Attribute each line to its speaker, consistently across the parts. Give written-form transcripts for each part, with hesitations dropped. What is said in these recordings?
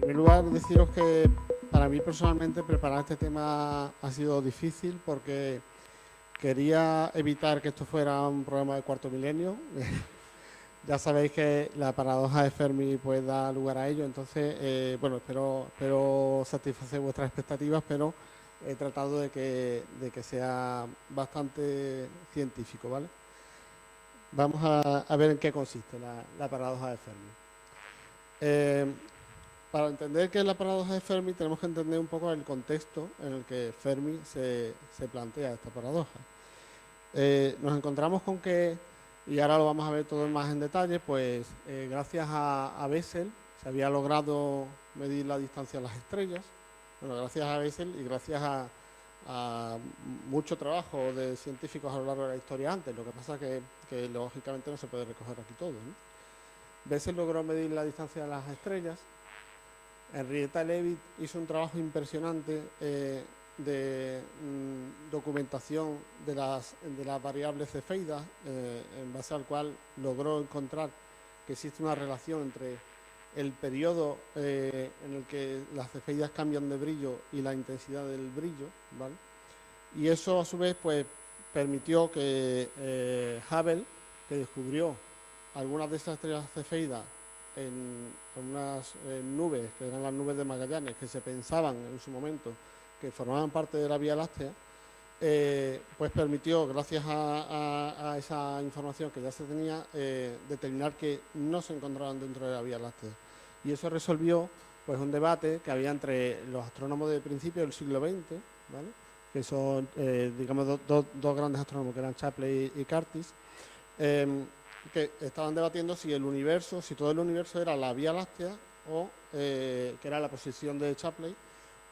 Speaker 1: primer lugar, deciros que para mí personalmente preparar este tema ha sido difícil porque quería evitar que esto fuera un programa de cuarto milenio. Ya sabéis que la paradoja de Fermi pues da lugar a ello, entonces, bueno, espero satisfacer vuestras expectativas, pero he tratado de que sea bastante científico, ¿vale? Vamos a ver en qué consiste la paradoja de Fermi. Para entender qué es la paradoja de Fermi tenemos que entender un poco el contexto en el que Fermi se plantea esta paradoja. Nos encontramos con que, y ahora lo vamos a ver todo más en detalle, pues gracias a Bessel se había logrado medir la distancia a las estrellas. Bueno, gracias a Bessel y gracias a mucho trabajo de científicos a lo largo de la historia antes. Lo que pasa es que lógicamente no se puede recoger aquí todo, ¿no? Bessel logró medir la distancia a las estrellas. Henrietta Leavitt hizo un trabajo impresionante de documentación de las variables cefeidas, en base al cual logró encontrar que existe una relación entre el periodo en el que las cefeidas cambian de brillo y la intensidad del brillo, ¿vale? Y eso a su vez pues permitió que Hubble, que descubrió algunas de esas estrellas cefeidas en unas nubes, que eran las nubes de Magallanes, que se pensaban en su momento que formaban parte de la Vía Láctea, pues permitió, gracias a esa información que ya se tenía, determinar que no se encontraban dentro de la Vía Láctea. Y eso resolvió pues un debate que había entre los astrónomos de principio del siglo XX, ¿vale? Que son, digamos, dos grandes astrónomos, que eran Shapley y Curtis, que estaban debatiendo si el universo, si todo el universo era la Vía Láctea, o que era la posición de Shapley,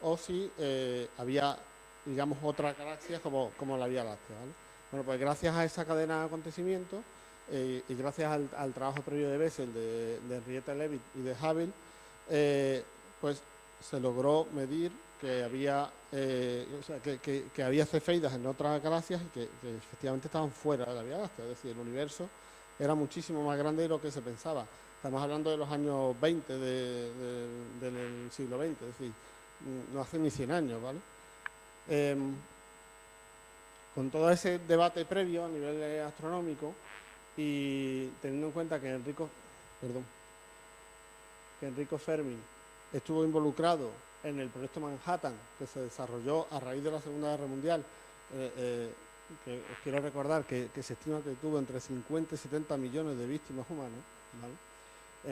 Speaker 1: o si había, digamos, otra galaxia como la Vía Láctea, ¿vale? Bueno, pues gracias a esa cadena de acontecimientos y gracias al trabajo previo de Bessel, de Henrietta Leavitt y de Hubble, pues se logró medir que había, o sea, que había cefeidas en otras galaxias y que efectivamente estaban fuera de la Vía Láctea, es decir, el universo era muchísimo más grande de lo que se pensaba. Estamos hablando de los años 20 del siglo XX, es decir, no hace ni 100 años, ¿vale? Con todo ese debate previo a nivel astronómico y teniendo en cuenta que Enrico Fermi estuvo involucrado en el proyecto Manhattan, que se desarrolló a raíz de la Segunda Guerra Mundial, que os quiero recordar que se estima que tuvo entre 50 y 70 millones de víctimas humanas, ¿vale?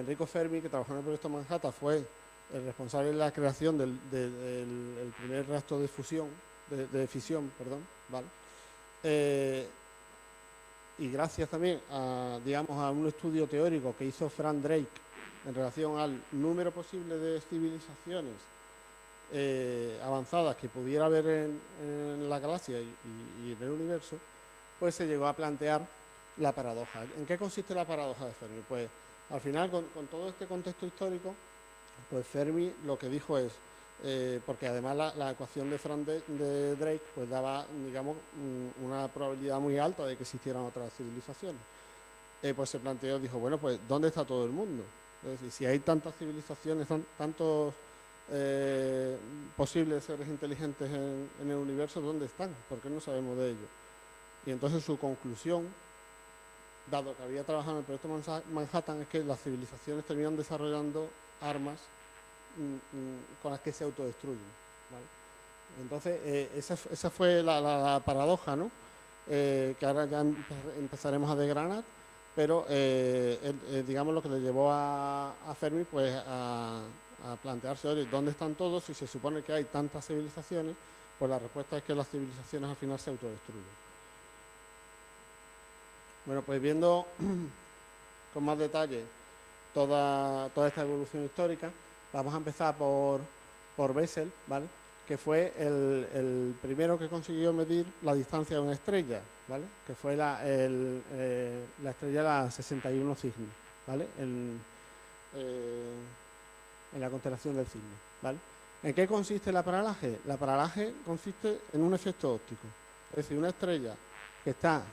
Speaker 1: Enrico Fermi, que trabajó en el proyecto Manhattan, fue el responsable de la creación del primer reactor de fisión, ¿vale? Y gracias también a, digamos, a un estudio teórico que hizo Frank Drake en relación al número posible de civilizaciones avanzadas que pudiera haber en la galaxia y en el universo, pues se llegó a plantear la paradoja. ¿En qué consiste la paradoja de Fermi? Pues al final, con todo este contexto histórico, pues Fermi lo que dijo es, porque además la ecuación de Drake pues daba, digamos, una probabilidad muy alta de que existieran otras civilizaciones. Pues se planteó, dijo, bueno, pues ¿dónde está todo el mundo? Es decir, si hay tantas civilizaciones, tantos posibles seres inteligentes en el universo, ¿dónde están? ¿Por qué no sabemos de ellos? Y entonces su conclusión, dado que había trabajado en el proyecto Manhattan, es que las civilizaciones terminan desarrollando armas con las que se autodestruyen, ¿vale? Entonces, esa fue la paradoja, ¿no? Que ahora ya empezaremos a desgranar, pero digamos lo que le llevó a Fermi pues a plantearse, oye, ¿dónde están todos? Si se supone que hay tantas civilizaciones, pues la respuesta es que las civilizaciones al final se autodestruyen. Bueno, pues viendo con más detalle toda esta evolución histórica, vamos a empezar por Bessel, ¿vale? Que fue el primero que consiguió medir la distancia de una estrella, ¿vale? Que fue la estrella la 61 Cygni, ¿vale? En la constelación del Cisne, ¿vale? ¿En qué consiste la paralaje? La paralaje consiste en un efecto óptico, es decir, una estrella que está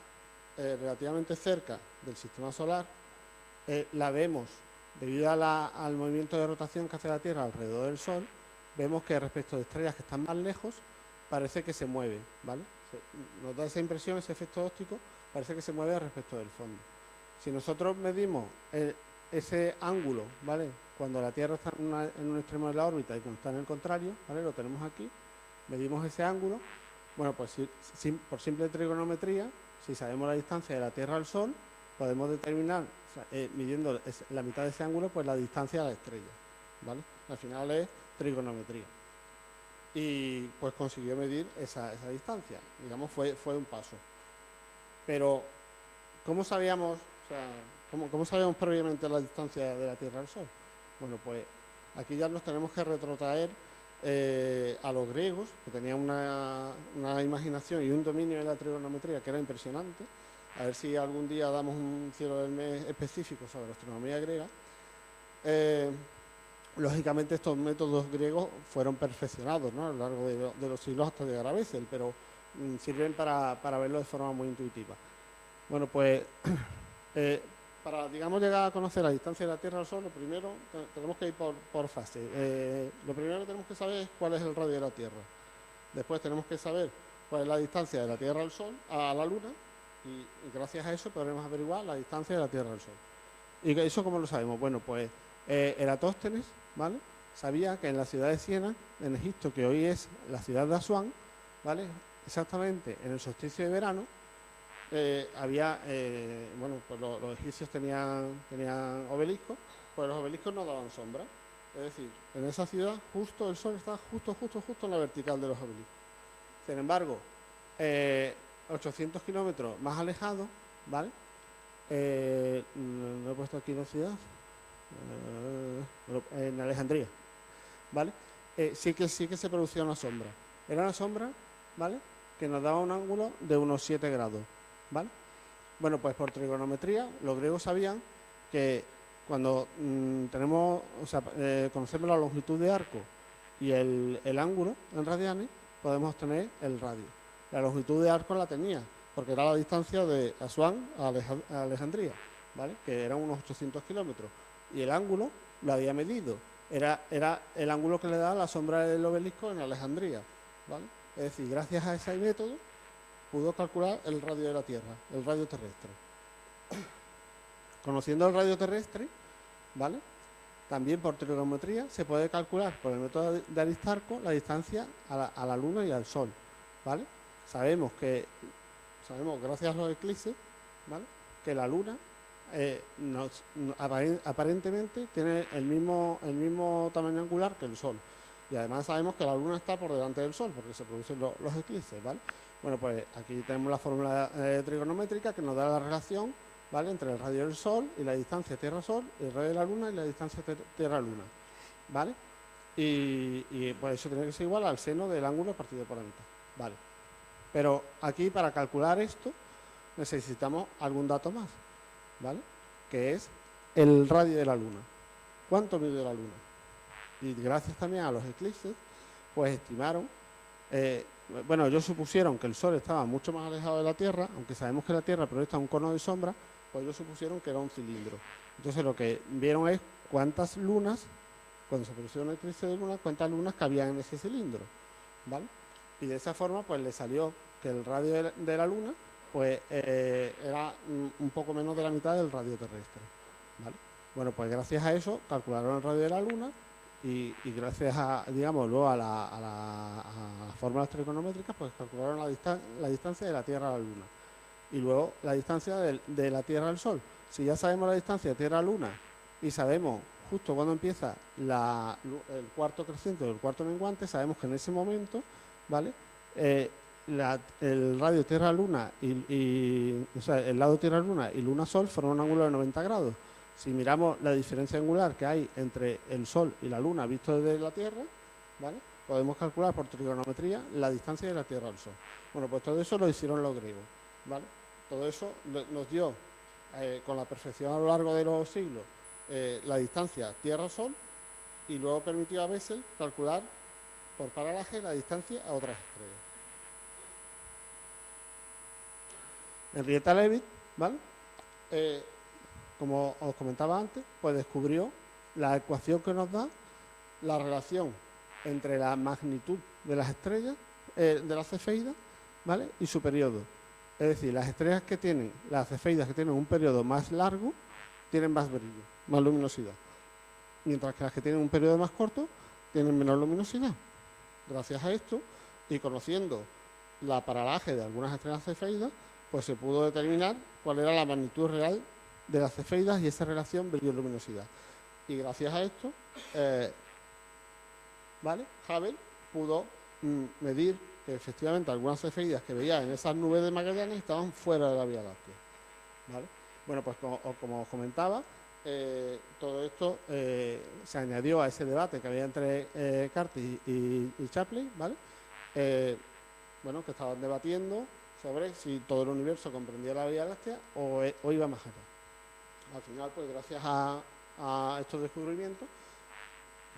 Speaker 1: relativamente cerca del sistema solar, la vemos debido al movimiento de rotación que hace la Tierra alrededor del Sol, vemos que respecto de estrellas que están más lejos, parece que se mueve, ¿vale? Nos da esa impresión, ese efecto óptico, parece que se mueve respecto del fondo. Si nosotros medimos ese ángulo, ¿vale? Cuando la Tierra está en un extremo de la órbita y cuando está en el contrario, ¿vale? Lo tenemos aquí, medimos ese ángulo. Bueno, pues por simple trigonometría, si sabemos la distancia de la Tierra al Sol, podemos determinar, o sea, midiendo la mitad de ese ángulo, pues la distancia a la estrella, ¿vale? Al final es trigonometría. Y pues consiguió medir esa distancia, digamos, fue un paso. Pero, ¿cómo sabíamos, o sea, cómo sabíamos previamente la distancia de la Tierra al Sol? Bueno, pues aquí ya nos tenemos que retrotraer a los griegos, que tenían una imaginación y un dominio de la trigonometría que era impresionante. A ver si algún día damos un cielo del mes específico sobre la astronomía griega. Lógicamente estos métodos griegos fueron perfeccionados, ¿no? A lo largo de los siglos hasta llegar a Bessel, pero sirven para verlo de forma muy intuitiva. Bueno, pues para, digamos, llegar a conocer la distancia de la Tierra al Sol, lo primero tenemos que ir por fase. Lo primero que tenemos que saber es cuál es el radio de la Tierra. Después tenemos que saber cuál es la distancia de la Tierra al Sol, a la Luna, y gracias a eso podremos averiguar la distancia de la Tierra al Sol. ¿Y eso cómo lo sabemos? Bueno, pues Eratóstenes, ¿vale?, sabía que en la ciudad de Siena, en Egipto, que hoy es la ciudad de Asuán, ¿vale?, exactamente en el solsticio de verano, había, bueno, pues los egipcios tenían obeliscos, pues los obeliscos no daban sombra. Es decir, en esa ciudad justo el sol está justo en la vertical de los obeliscos. Sin embargo, 800 kilómetros más alejado, ¿vale? No he puesto aquí la ciudad, en Alejandría, ¿vale? Sí que se producía una sombra. Era una sombra, ¿vale?, que nos daba un ángulo de unos 7 grados, ¿vale? Bueno, pues por trigonometría, los griegos sabían que cuando conocemos la longitud de arco y el ángulo en radianes, podemos obtener el radio. La longitud de arco la tenía, porque era la distancia de Asuán a Alejandría, ¿vale?, que eran unos 800 kilómetros. Y el ángulo lo había medido. Era el ángulo que le da la sombra del obelisco en Alejandría, ¿vale? Es decir, gracias a ese método pudo calcular el radio de la Tierra, el radio terrestre. Conociendo el radio terrestre, ¿vale?, también por trigonometría se puede calcular por el método de Aristarco la distancia a la Luna y al Sol, ¿vale? Sabemos, gracias a los eclipses, ¿vale?, que la Luna aparentemente tiene el mismo tamaño angular que el Sol. Y además sabemos que la Luna está por delante del Sol, porque se producen los eclipses, ¿vale? Bueno, pues aquí tenemos la fórmula trigonométrica que nos da la relación, ¿vale?, entre el radio del Sol y la distancia Tierra-Sol, el radio de la Luna y la distancia Tierra-Luna, ¿vale? Y pues eso tiene que ser igual al seno del ángulo partido por la mitad, ¿vale? Pero aquí, para calcular esto, necesitamos algún dato más, ¿vale?, que es el radio de la Luna. ¿Cuánto mide la Luna? Y gracias también a los eclipses, pues estimaron, bueno, ellos supusieron que el Sol estaba mucho más alejado de la Tierra, aunque sabemos que la Tierra proyecta un cono de sombra, pues ellos supusieron que era un cilindro. Entonces lo que vieron es cuántas lunas, cuando se produjo un eclipse de luna, cuántas lunas cabían en ese cilindro, ¿vale? Y de esa forma pues le salió que el radio de la Luna pues era un poco menos de la mitad del radio terrestre, ¿vale? Bueno, pues gracias a eso calcularon el radio de la Luna y gracias a, digamos, luego a las fórmulas trigonométricas, pues calcularon la distancia de la Tierra a la Luna y luego la distancia de la Tierra al Sol. Si ya sabemos la distancia de Tierra a Luna y sabemos justo cuando empieza el cuarto creciente o el cuarto menguante, sabemos que en ese momento, ¿vale?, el radio Tierra-Luna o sea, el lado Tierra-Luna y Luna-Sol forman un ángulo de 90 grados. Si miramos la diferencia angular que hay entre el Sol y la Luna visto desde la Tierra, ¿vale?, podemos calcular por trigonometría la distancia de la Tierra al Sol. Bueno, pues todo eso lo hicieron los griegos, ¿vale? Todo eso nos dio, con la perfección a lo largo de los siglos, la distancia Tierra-Sol, y luego permitió a Bessel calcular por paralaje la distancia a otras estrellas. Henrietta Leavitt, ¿vale?, como os comentaba antes, pues descubrió la ecuación que nos da la relación entre la magnitud de las estrellas, de las cefeidas, ¿vale? Y su periodo. Es decir, las estrellas que tienen, las cefeidas que tienen un periodo más largo, tienen más brillo, más luminosidad. Mientras que las que tienen un periodo más corto, tienen menor luminosidad. Gracias a esto, y conociendo la paralaje de algunas estrellas cefeidas, pues se pudo determinar cuál era la magnitud real de las cefeidas y esa relación brillo-luminosidad. Y gracias a esto, ¿vale? Hubble pudo medir que efectivamente algunas cefeidas que veía en esas nubes de Magallanes estaban fuera de la Vía Láctea, ¿vale? Bueno, pues como os comentaba, todo esto se añadió a ese debate que había entre Carty y Shapley, ¿vale? Bueno, que estaban debatiendo sobre si todo el universo comprendía la Vía Láctea o iba más allá. Al final, pues gracias a estos descubrimientos,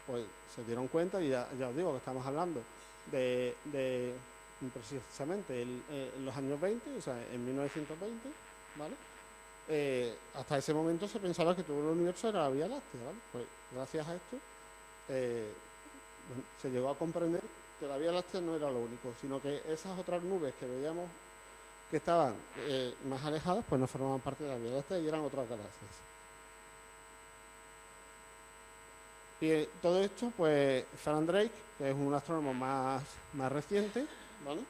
Speaker 1: pues se dieron cuenta, y ya os digo que estamos hablando de precisamente en los años 20, o sea, en 1920, ¿vale? Hasta ese momento se pensaba que todo el universo era la Vía Láctea, ¿vale? Pues gracias a esto bueno, se llegó a comprender que la Vía Láctea no era lo único, sino que esas otras nubes que veíamos que estaban más alejadas, pues no formaban parte de la Vía Láctea y eran otras galaxias. Y todo esto, pues Frank Drake, que es un astrónomo más reciente, ¿vale?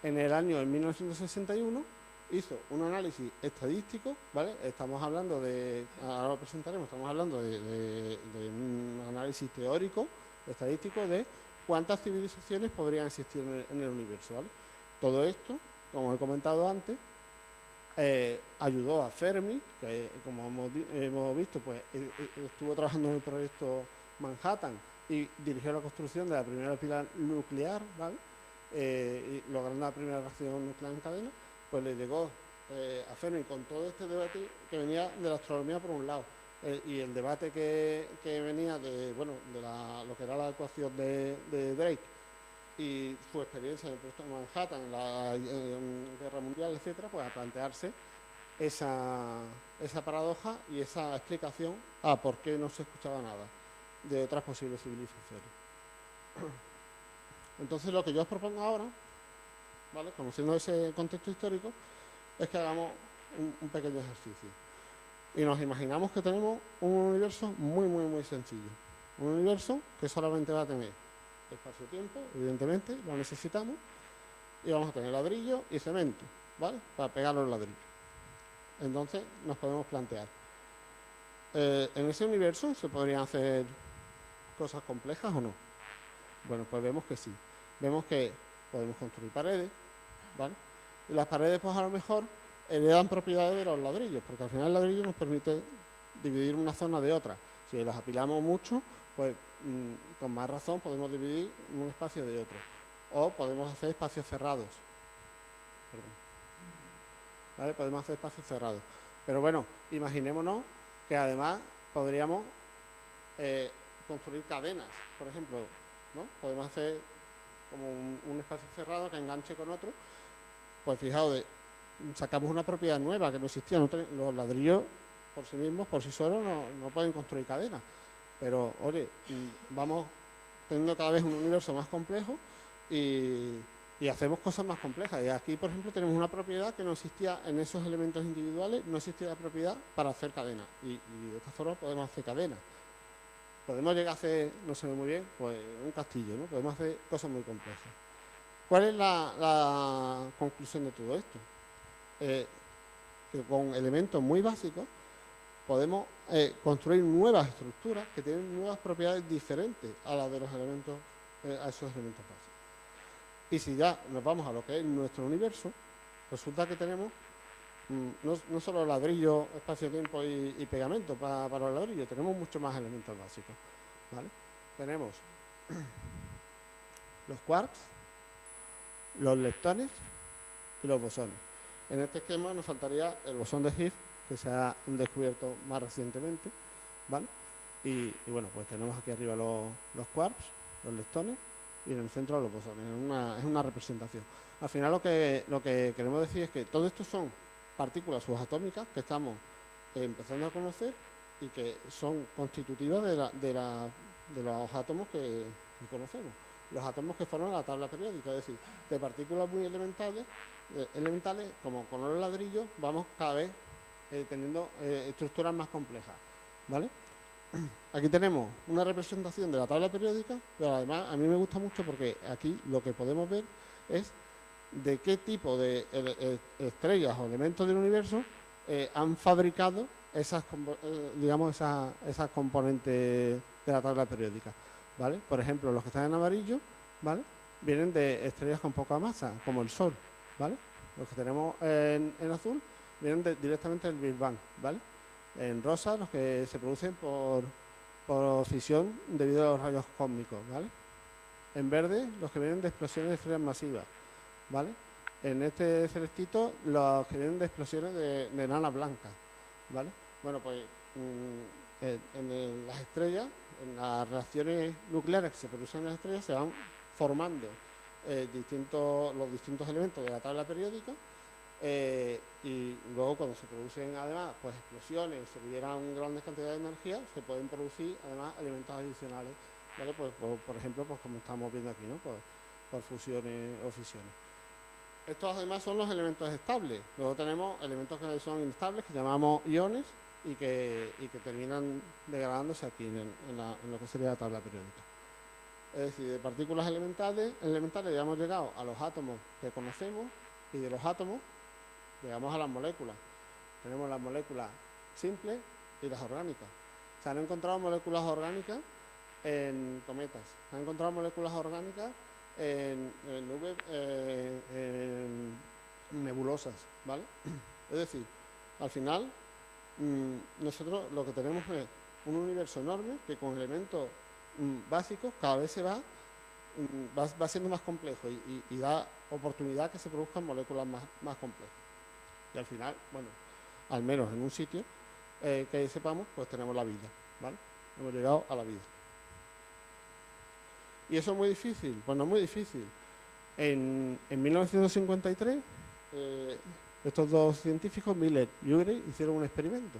Speaker 1: En el año 1961 hizo un análisis estadístico, ¿vale? Estamos hablando de, ahora lo presentaremos, estamos hablando de un análisis teórico, estadístico, de cuántas civilizaciones podrían existir en el universo, ¿vale? Todo esto, como he comentado antes, ayudó a Fermi, que como hemos visto, pues estuvo trabajando en el proyecto Manhattan y dirigió la construcción de la primera pila nuclear, ¿vale? Y logrando la primera reacción nuclear en cadena, pues le llegó a Fermi con todo este debate que venía de la astronomía por un lado, y el debate que venía de, bueno, de lo que era la ecuación de Drake, y su experiencia en el proyecto de Manhattan, en la Guerra Mundial, etcétera, pues a plantearse esa paradoja y esa explicación a por qué no se escuchaba nada de otras posibles civilizaciones. Entonces, lo que yo os propongo ahora, ¿vale?, conociendo ese contexto histórico, es que hagamos un pequeño ejercicio. Y nos imaginamos que tenemos un universo muy sencillo. Un universo que solamente va a tener espacio-tiempo, evidentemente, lo necesitamos, y vamos a tener ladrillo y cemento, ¿vale?, para pegar los ladrillos. Entonces nos podemos plantear, ¿en ese universo se podrían hacer cosas complejas o no? Bueno, pues vemos que sí. Vemos que podemos construir paredes, ¿vale? Y las paredes, pues a lo mejor heredan propiedades de los ladrillos, porque al final el ladrillo nos permite dividir una zona de otra. Si las apilamos mucho, pues con más razón podemos dividir un espacio de otro. O podemos hacer espacios cerrados. Perdón. ¿Vale? Podemos hacer espacios cerrados. Pero bueno, imaginémonos que además podríamos construir cadenas, por ejemplo, ¿no? Podemos hacer como un espacio cerrado que enganche con otro. Pues fijaos, sacamos una propiedad nueva que no existía. Los ladrillos por sí mismos, por sí solos, no pueden construir cadenas. Pero, oye, vamos teniendo cada vez un universo más complejo y hacemos cosas más complejas. Y aquí, por ejemplo, tenemos una propiedad que no existía en esos elementos individuales, no existía la propiedad para hacer cadenas. Y de esta forma podemos hacer cadenas. Podemos llegar a hacer, no sé muy bien, pues un castillo, ¿no? Podemos hacer cosas muy complejas. ¿Cuál es la conclusión de todo esto? Que con elementos muy básicos podemos construir nuevas estructuras que tienen nuevas propiedades diferentes a las de los elementos, a esos elementos básicos. Y si ya nos vamos a lo que es nuestro universo, resulta que tenemos no solo ladrillo, espacio-tiempo y pegamento para los ladrillos, tenemos muchos más elementos básicos, ¿vale? Tenemos los quarks, los leptones y los bosones. En este esquema nos faltaría el bosón de Higgs, que se ha descubierto más recientemente, ¿vale? Y bueno, pues tenemos aquí arriba los quarks, los leptones, y en el centro los bosones. Es una representación. Al final lo que queremos decir es que todo esto son partículas subatómicas que estamos empezando a conocer y que son constitutivas de los átomos que conocemos. Los átomos que forman la tabla periódica, es decir, de partículas muy elementales, como con los ladrillos, vamos cada vez teniendo estructuras más complejas, ¿vale? Aquí tenemos una representación de la tabla periódica, pero además a mí me gusta mucho porque aquí lo que podemos ver es de qué tipo de estrellas o elementos del universo han fabricado esas componentes de la tabla periódica, ¿vale? Por ejemplo, los que están en amarillo, ¿vale?, vienen de estrellas con poca masa, como el Sol, ¿vale? Los que tenemos en azul vienen directamente del Big Bang, ¿vale? En rosa, los que se producen por fisión debido a los rayos cósmicos, ¿vale? En verde, los que vienen de explosiones de estrellas masivas, ¿vale? En este celestito, los que vienen de explosiones de enanas blancas, ¿vale? Bueno, pues en las estrellas, en las reacciones nucleares que se producen en las estrellas, se van formando los distintos elementos de la tabla periódica. Y luego cuando se producen además pues explosiones, se liberan grandes cantidades de energía, se pueden producir además elementos adicionales, ¿vale? Pues, por ejemplo, pues como estamos viendo aquí, ¿no? Por fusiones o fisiones. Estos además son los elementos estables. Luego tenemos elementos que son instables, que llamamos iones, y que terminan degradándose aquí en lo que sería la tabla periódica. Es decir, de partículas elementales ya hemos llegado a los átomos que conocemos, y de los átomos llegamos a las moléculas. Tenemos las moléculas simples y las orgánicas. Se han encontrado moléculas orgánicas en cometas. Se han encontrado moléculas orgánicas en nubes, en nebulosas, ¿vale? Es decir, al final, nosotros lo que tenemos es un universo enorme que con elementos básicos cada vez va siendo más complejo y da oportunidad a que se produzcan moléculas más complejas. Y al final, bueno, al menos en un sitio que sepamos, pues tenemos la vida, ¿vale? Hemos llegado a la vida. ¿Y eso es muy difícil? Pues no es muy difícil. En 1953, estos dos científicos, Miller y Urey, hicieron un experimento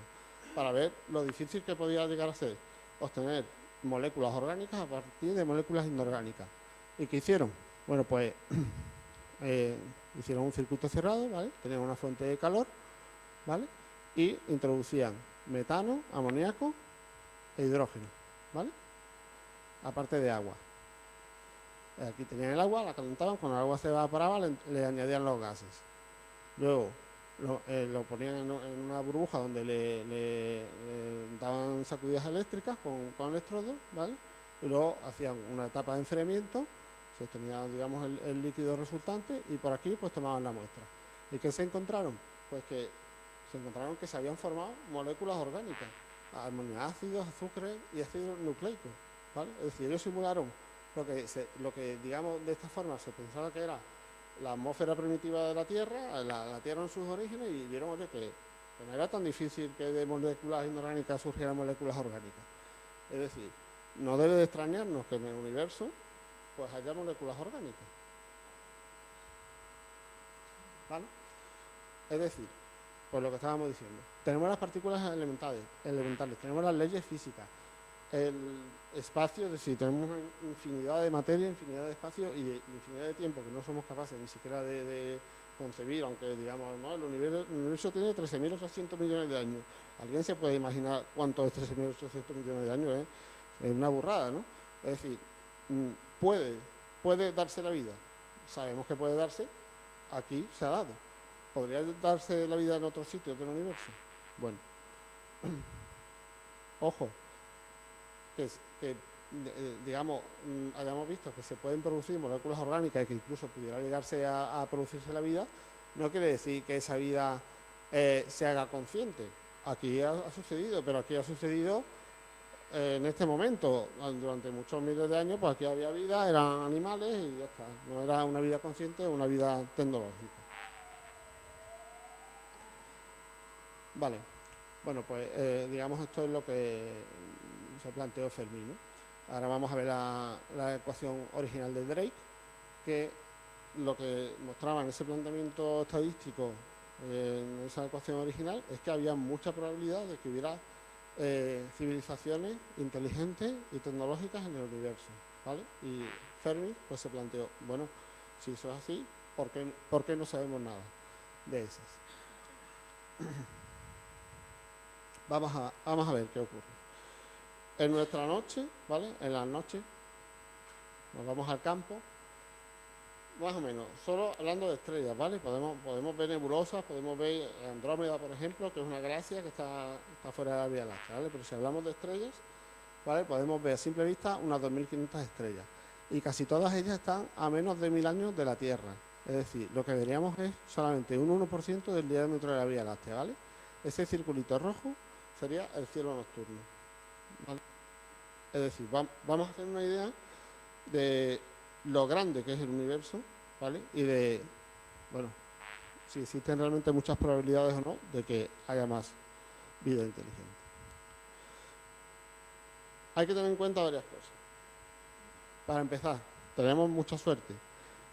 Speaker 1: para ver lo difícil que podía llegar a ser obtener moléculas orgánicas a partir de moléculas inorgánicas. ¿Y qué hicieron? Bueno, pues hicieron un circuito cerrado, ¿vale? Tenían una fuente de calor, ¿vale? Y introducían metano, amoníaco e hidrógeno, ¿vale? Aparte de agua. Aquí tenían el agua, la calentaban, cuando el agua se evaporaba le añadían los gases. Luego lo ponían en una burbuja donde le daban sacudidas eléctricas con electrodos, ¿vale? Y luego hacían una etapa de enfriamiento, se obtenía, digamos, el líquido resultante, y por aquí pues tomaban la muestra. ¿Y qué se encontraron? Pues que se encontraron que se habían formado moléculas orgánicas, aminoácidos, azúcares y ácidos nucleicos, ¿vale? Es decir, ellos simularon lo que digamos de esta forma se pensaba que era la atmósfera primitiva de la Tierra, la Tierra en sus orígenes, y vieron, oye, que no era tan difícil que de moléculas inorgánicas surgieran moléculas orgánicas. Es decir, no debe de extrañarnos que en el universo pues haya moléculas orgánicas, ¿vale? Es decir, pues lo que estábamos diciendo, tenemos las partículas elementales, tenemos las leyes físicas, el espacio, es decir, tenemos una infinidad de materia, infinidad de espacio y infinidad de tiempo que no somos capaces ni siquiera de concebir, aunque digamos, no, el universo tiene 13.800 millones de años. ¿Alguien se puede imaginar cuánto es 13.800 millones de años? Es una burrada, ¿no? Es decir, puede darse la vida. Sabemos que puede darse, aquí se ha dado. ¿Podría darse la vida en otros sitios del universo? Bueno, ojo, que digamos, hayamos visto que se pueden producir moléculas orgánicas y que incluso pudiera llegarse a producirse la vida, no quiere decir que esa vida se haga consciente. Aquí ha sucedido, pero aquí ha sucedido en este momento. Durante muchos miles de años, pues aquí había vida, eran animales y ya está. No era una vida consciente, una vida tecnológica. Vale, bueno, pues digamos esto es lo que se planteó Fermi, ¿no? Ahora vamos a ver la ecuación original de Drake, que lo que mostraba en ese planteamiento estadístico en esa ecuación original, es que había mucha probabilidad de que hubiera civilizaciones inteligentes y tecnológicas en el universo, ¿vale? Y Fermi pues se planteó, bueno, si eso es así, ¿por qué no sabemos nada de esas? Vamos a ver qué ocurre. En nuestra noche, ¿vale? En las noches nos vamos al campo, más o menos, solo hablando de estrellas, ¿vale? Podemos ver nebulosas, podemos ver Andrómeda, por ejemplo, que es una galaxia que está fuera de la Vía Láctea, ¿vale? Pero si hablamos de estrellas, ¿vale? Podemos ver a simple vista unas 2.500 estrellas. Y casi todas ellas están a menos de 1.000 años de la Tierra. Es decir, lo que veríamos es solamente un 1% del diámetro de la Vía Láctea, ¿vale? Ese circulito rojo sería el cielo nocturno, ¿vale? Es decir, vamos a hacer una idea de lo grande que es el universo, ¿vale? Y de, bueno, si existen realmente muchas probabilidades o no de que haya más vida inteligente. Hay que tener en cuenta varias cosas. Para empezar, tenemos mucha suerte.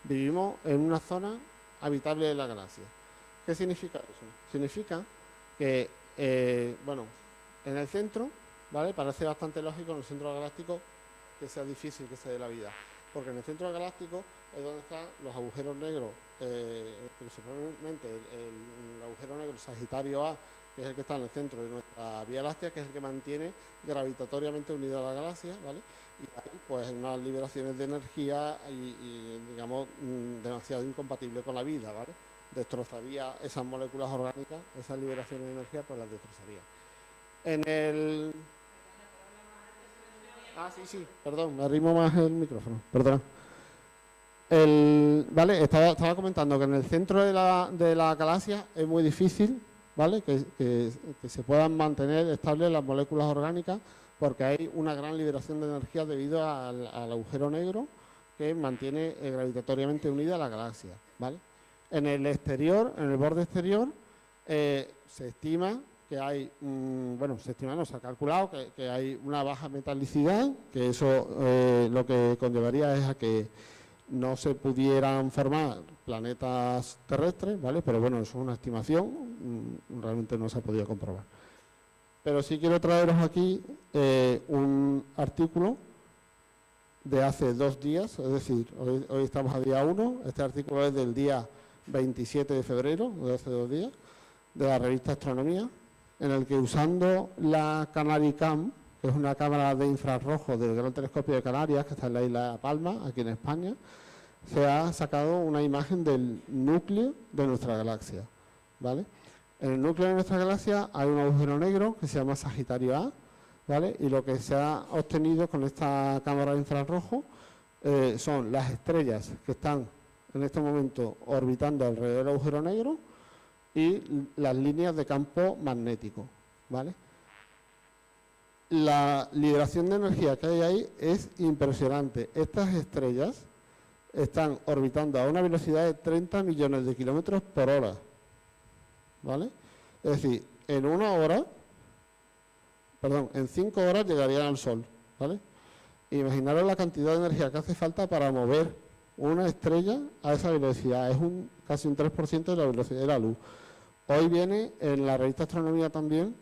Speaker 1: Vivimos en una zona habitable de la galaxia. ¿Qué significa eso? Significa que, bueno, en el centro, ¿vale? Parece bastante lógico en el centro galáctico que sea difícil que se dé la vida, porque en el centro galáctico es donde están los agujeros negros, principalmente el agujero negro Sagitario A, que es el que está en el centro de nuestra Vía Láctea, que es el que mantiene gravitatoriamente unida a la galaxia, ¿vale? Y hay pues unas liberaciones de energía y digamos, demasiado incompatible con la vida, ¿vale? Destrozaría esas moléculas orgánicas, esas liberaciones de energía, pues las destrozaría. En el... sí, perdón, me arrimo más el micrófono, perdón. Vale, estaba comentando que en el centro de la galaxia es muy difícil, ¿vale? Que se puedan mantener estables las moléculas orgánicas, porque hay una gran liberación de energía debido al agujero negro que mantiene gravitatoriamente unida la galaxia, ¿vale? En el exterior, en el borde exterior, se estima que hay, se ha calculado que hay una baja metalicidad, que eso lo que conllevaría es a que no se pudieran formar planetas terrestres, ¿vale? Pero bueno, eso es una estimación, realmente no se ha podido comprobar. Pero sí quiero traeros aquí un artículo de hace 2 días, es decir, hoy estamos a día 1, este artículo es del día 27 de febrero, de hace 2 días, de la revista Astronomía, en el que usando la CanariCam, que es una cámara de infrarrojo del Gran Telescopio de Canarias, que está en la isla de Palma, aquí en España, se ha sacado una imagen del núcleo de nuestra galaxia, ¿vale? En el núcleo de nuestra galaxia hay un agujero negro que se llama Sagitario A, ¿vale? Y lo que se ha obtenido con esta cámara de infrarrojo son las estrellas que están en este momento orbitando alrededor del agujero negro y las líneas de campo magnético, ¿vale? La liberación de energía que hay ahí es impresionante. Estas estrellas están orbitando a una velocidad de 30 millones de kilómetros por hora, ¿vale? Es decir, en 5 horas llegarían al Sol, ¿vale? Imaginaros la cantidad de energía que hace falta para mover una estrella a esa velocidad. Es casi un 3% de la velocidad de la luz. Hoy viene en la revista Astronomía también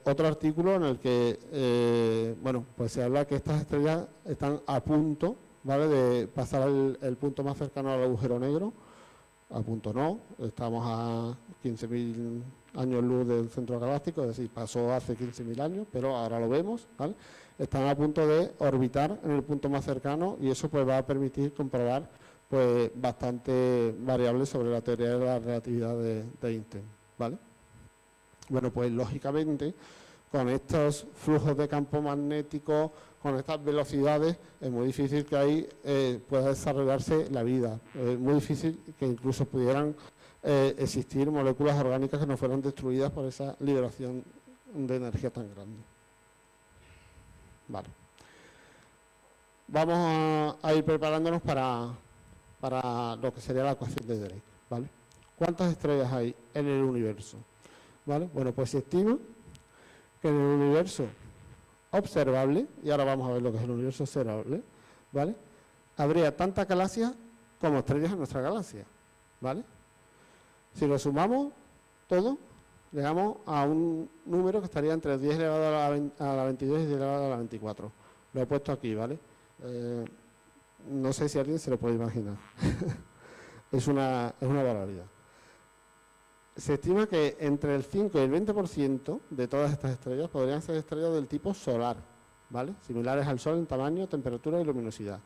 Speaker 1: otro artículo en el que, pues se habla que estas estrellas están a punto, ¿vale?, de pasar el punto más cercano al agujero negro. A punto no, estamos a 15.000 años luz del centro galáctico, es decir, pasó hace 15.000 años, pero ahora lo vemos, ¿vale? Están a punto de orbitar en el punto más cercano y eso pues va a permitir comprobar pues bastante variables sobre la teoría de la relatividad de Einstein, ¿vale? Bueno, pues lógicamente con estos flujos de campo magnético, con estas velocidades, es muy difícil que ahí pueda desarrollarse la vida. Es muy difícil que incluso pudieran existir moléculas orgánicas que no fueran destruidas por esa liberación de energía tan grande. Vale. Vamos a ir preparándonos para lo que sería la ecuación de Drake, ¿vale? ¿Cuántas estrellas hay en el universo? ¿Vale? Bueno, pues se estima que en el universo observable, y ahora vamos a ver lo que es el universo observable, ¿vale?, habría tantas galaxias como estrellas en nuestra galaxia, ¿vale? Si lo sumamos todo, llegamos a un número que estaría entre 10 elevado a la 22 y 10 elevado a la 24. Lo he puesto aquí, ¿vale? No sé si alguien se lo puede imaginar. es una barbaridad. Se estima que entre el 5 y el 20% de todas estas estrellas podrían ser estrellas del tipo solar, ¿vale? Similares al Sol en tamaño, temperatura y luminosidad.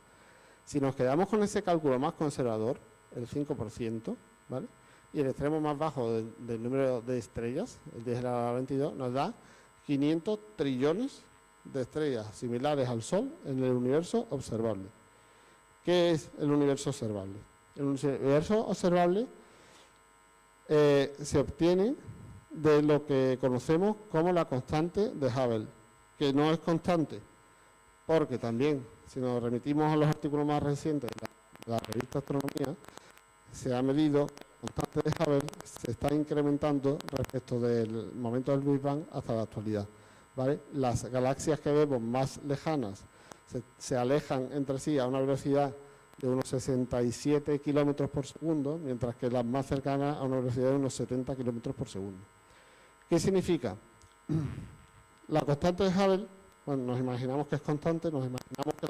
Speaker 1: Si nos quedamos con ese cálculo más conservador, el 5%, ¿vale? Y el extremo más bajo del número de estrellas, el 10 elevado a la 22, nos da 500 trillones de estrellas similares al Sol en el universo observable. ¿Qué es el universo observable? El universo observable se obtiene de lo que conocemos como la constante de Hubble, que no es constante, porque también, si nos remitimos a los artículos más recientes de la revista Astronomía, se ha medido la constante de Hubble se está incrementando respecto del momento del Big Bang hasta la actualidad, ¿vale? Las galaxias que vemos más lejanas se alejan entre sí a una velocidad de unos 67 kilómetros por segundo, mientras que las más cercanas a una velocidad de unos 70 kilómetros por segundo. ¿Qué significa? La constante de Hubble, bueno, nos imaginamos que es constante, nos imaginamos que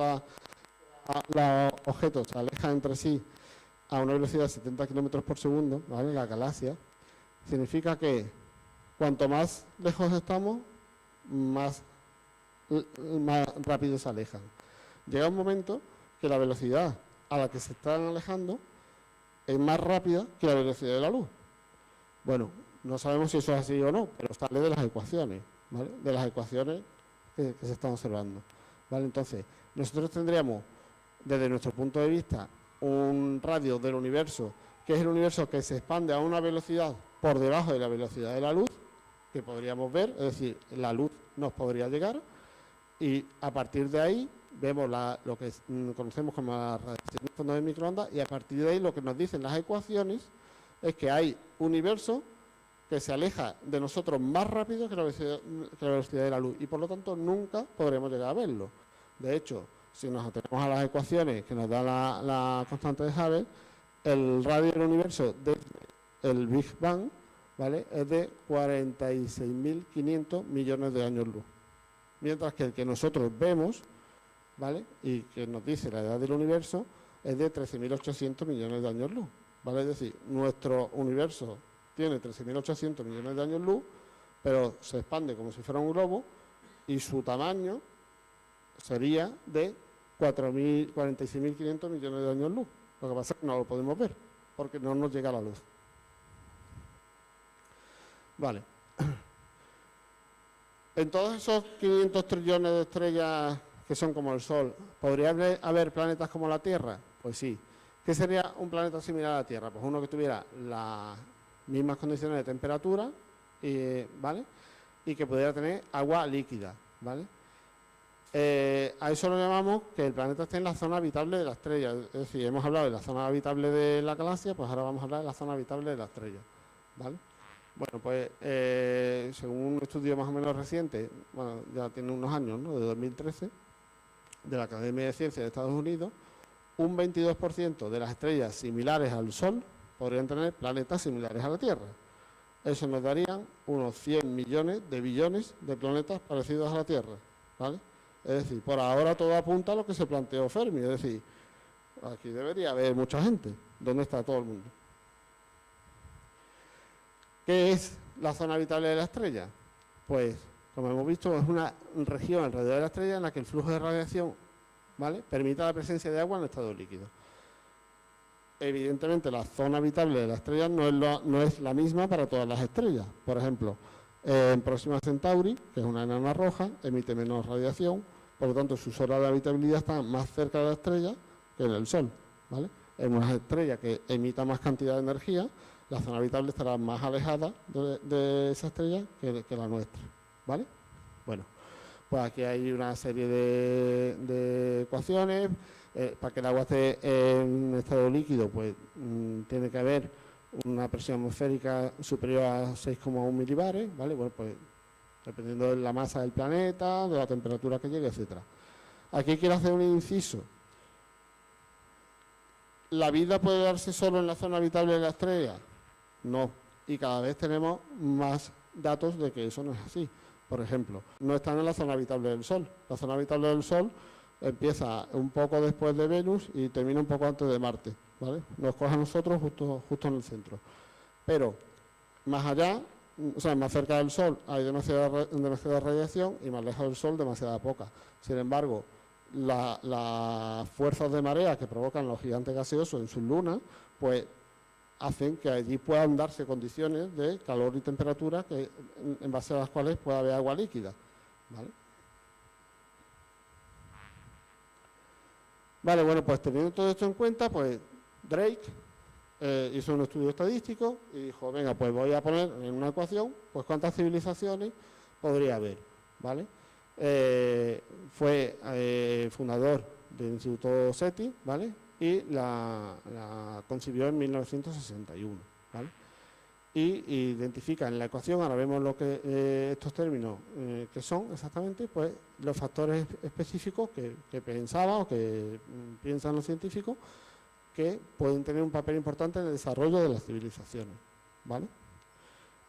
Speaker 1: los objetos se alejan entre sí a una velocidad de 70 kilómetros por segundo, ¿vale? La galaxia, significa que cuanto más lejos estamos, más rápido se alejan. Llega un momento que la velocidad a la que se están alejando es más rápida que la velocidad de la luz. Bueno, no sabemos si eso es así o no, pero sale de las ecuaciones, ¿vale? De las ecuaciones que se están observando, ¿vale? Entonces, nosotros tendríamos, desde nuestro punto de vista, un radio del universo, que es el universo que se expande a una velocidad por debajo de la velocidad de la luz, que podríamos ver, es decir, la luz nos podría llegar, y a partir de ahí vemos lo que conocemos como la radiación de fondo de microondas, y a partir de ahí lo que nos dicen las ecuaciones es que hay un universo que se aleja de nosotros más rápido que la velocidad de la luz, y por lo tanto nunca podremos llegar a verlo. De hecho, si nos atenemos a las ecuaciones que nos da la constante de Hubble, el radio del universo desde el Big Bang, ¿vale?, es de 46.500 millones de años luz. Mientras que el que nosotros vemos, ¿vale?, y que nos dice la edad del universo, es de 13.800 millones de años luz, ¿vale? Es decir, nuestro universo tiene 13.800 millones de años luz, pero se expande como si fuera un globo, y su tamaño sería de 46.500 millones de años luz. Lo que pasa es que no lo podemos ver, porque no nos llega la luz. Vale. En todos esos 500 trillones de estrellas que son como el Sol, ¿podría haber planetas como la Tierra? Pues sí. ¿Qué sería un planeta similar a la Tierra? Pues uno que tuviera las mismas condiciones de temperatura, ¿vale?, y que pudiera tener agua líquida, ¿vale? A eso lo llamamos que el planeta esté en la zona habitable de la estrella. Es decir, hemos hablado de la zona habitable de la galaxia, pues ahora vamos a hablar de la zona habitable de la estrella, ¿vale? Bueno, pues según un estudio más o menos reciente, bueno, ya tiene unos años, ¿no?, de 2013, de la Academia de Ciencias de Estados Unidos, un 22% de las estrellas similares al Sol podrían tener planetas similares a la Tierra. Eso nos darían unos 100 millones de billones de planetas parecidos a la Tierra, ¿vale? Es decir, por ahora todo apunta a lo que se planteó Fermi, es decir, aquí debería haber mucha gente. ¿Dónde está todo el mundo? ¿Qué es la zona habitable de la estrella? Pues, como hemos visto, es una región alrededor de la estrella en la que el flujo de radiación, ¿vale?, permita la presencia de agua en estado líquido. Evidentemente, la zona habitable de la estrella no es la misma para todas las estrellas. Por ejemplo, en Próxima Centauri, que es una enana roja, emite menos radiación, por lo tanto su zona de habitabilidad está más cerca de la estrella que en el Sol, ¿vale? En una estrella que emita más cantidad de energía, la zona habitable estará más alejada de esa estrella que la nuestra, ¿vale? Bueno, pues aquí hay una serie de ecuaciones. Para que el agua esté en estado líquido, pues tiene que haber una presión atmosférica superior a 6,1 milibares, ¿vale? Bueno, pues dependiendo de la masa del planeta, de la temperatura que llegue, etcétera. Aquí quiero hacer un inciso. ¿La vida puede darse solo en la zona habitable de la estrella? No. Y cada vez tenemos más datos de que eso no es así. Por ejemplo, no están en la zona habitable del Sol. La zona habitable del Sol empieza un poco después de Venus y termina un poco antes de Marte, ¿vale? Nos coge a nosotros justo en el centro. Pero más allá, o sea, más cerca del Sol hay demasiada radiación y más lejos del Sol demasiada poca. Sin embargo, las fuerzas de marea que provocan los gigantes gaseosos en sus lunas, pues hacen que allí puedan darse condiciones de calor y temperatura en base a las cuales pueda haber agua líquida, ¿vale? Vale, bueno, pues teniendo todo esto en cuenta, pues Drake hizo un estudio estadístico y dijo, venga, pues voy a poner en una ecuación, pues cuántas civilizaciones podría haber, ¿vale? Fue fundador del Instituto SETI, ¿vale? Y la concibió en 1961, ¿vale? Y identifica en la ecuación, ahora vemos lo que estos términos que son exactamente, pues los factores específicos que pensaba o que piensan los científicos que pueden tener un papel importante en el desarrollo de las civilizaciones, ¿vale?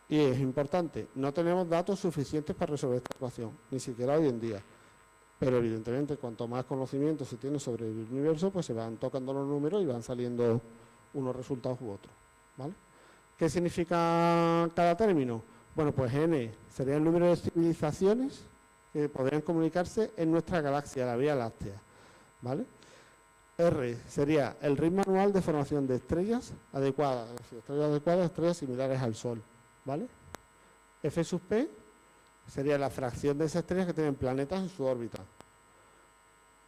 Speaker 1: Y es importante, no tenemos datos suficientes para resolver esta ecuación, ni siquiera hoy en día. Pero evidentemente, cuanto más conocimiento se tiene sobre el universo, pues se van tocando los números y van saliendo unos resultados u otros, ¿vale? ¿Qué significa cada término? Bueno, pues N sería el número de civilizaciones que podrían comunicarse en nuestra galaxia, la Vía Láctea, ¿vale? R sería el ritmo anual de formación de estrellas adecuadas, es decir, estrellas similares al Sol, ¿vale? F sub P sería la fracción de esas estrellas que tienen planetas en su órbita.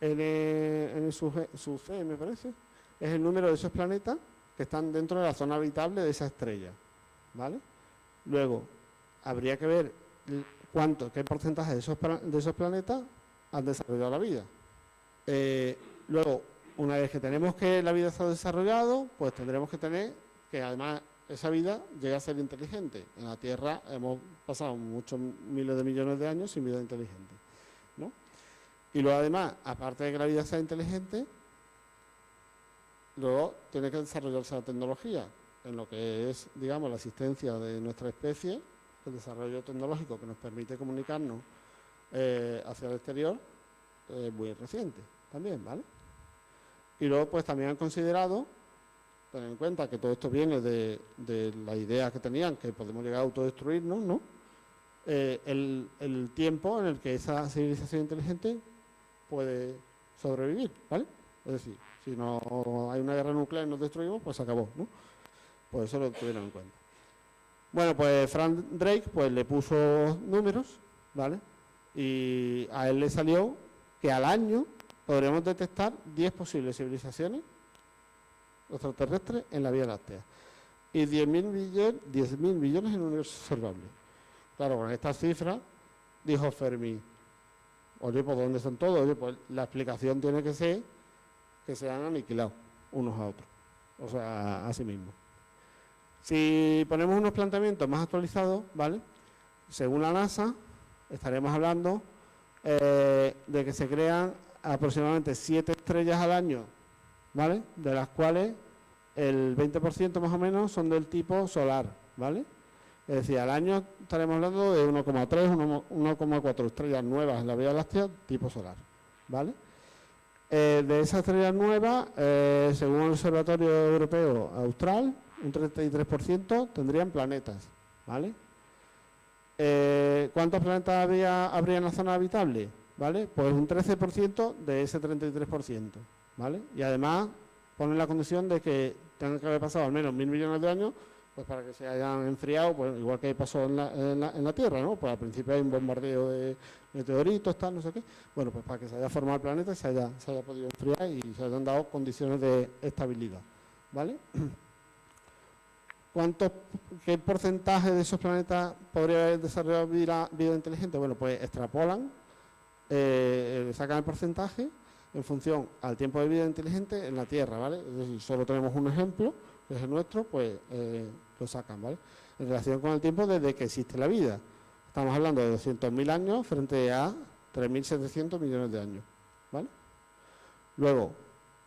Speaker 1: N sub C, me parece, es el número de esos planetas que están dentro de la zona habitable de esa estrella, ¿vale? Luego, habría que ver qué porcentaje de esos planetas han desarrollado la vida. Luego, una vez que tenemos que la vida está desarrollado, pues tendremos que tener que además esa vida llegue a ser inteligente. En la Tierra hemos pasado muchos miles de millones de años sin vida inteligente, ¿no? Y luego además, aparte de que la vida sea inteligente, luego tiene que desarrollarse la tecnología, en lo que es, digamos, la existencia de nuestra especie, el desarrollo tecnológico que nos permite comunicarnos hacia el exterior, muy reciente también, ¿vale? Y luego, pues también han considerado, tener en cuenta que todo esto viene de la idea que tenían, que podemos llegar a autodestruirnos, ¿no? El tiempo en el que esa civilización inteligente puede sobrevivir, ¿vale? Es decir, si no hay una guerra nuclear y nos destruimos, pues se acabó, ¿no? Pues eso lo tuvieron en cuenta. Bueno, pues Frank Drake pues le puso números, ¿vale? Y a él le salió que al año podríamos detectar 10 posibles civilizaciones extraterrestres en la Vía Láctea y 10.000 millones en el universo observable. Claro, con estas cifras dijo Fermi, oye, pues ¿dónde están todos? Oye, pues la explicación tiene que ser que se han aniquilado unos a otros, o sea, a sí mismos. Si ponemos unos planteamientos más actualizados, ¿vale? Según la NASA, estaremos hablando de que se crean aproximadamente 7 estrellas al año, ¿vale? De las cuales el 20% más o menos son del tipo solar, ¿vale? Es decir, al año estaremos hablando de 1,3, 1,4 estrellas nuevas en la Vía Láctea tipo solar, ¿vale? De esas estrellas nuevas, según el Observatorio Europeo Austral, un 33% tendrían planetas, ¿vale? ¿Cuántos planetas habría en la zona habitable? ¿Vale? Pues un 13% de ese 33%, ¿vale? Y además ponen la condición de que tengan que haber pasado al menos 1.000 millones de años, pues para que se hayan enfriado, pues igual que pasó en la Tierra, ¿no? Pues al principio hay un bombardeo de meteoritos, tal, no sé qué. Bueno, pues para que se haya formado el planeta y se haya podido enfriar y se hayan dado condiciones de estabilidad, ¿vale? ¿Qué porcentaje de esos planetas podría haber desarrollado vida inteligente? Bueno, pues extrapolan, sacan el porcentaje en función al tiempo de vida inteligente en la Tierra, ¿vale? Es decir, solo tenemos un ejemplo, que es el nuestro, pues lo sacan, ¿vale? En relación con el tiempo desde que existe la vida. Estamos hablando de 200.000 años frente a 3.700 millones de años, ¿vale? Luego,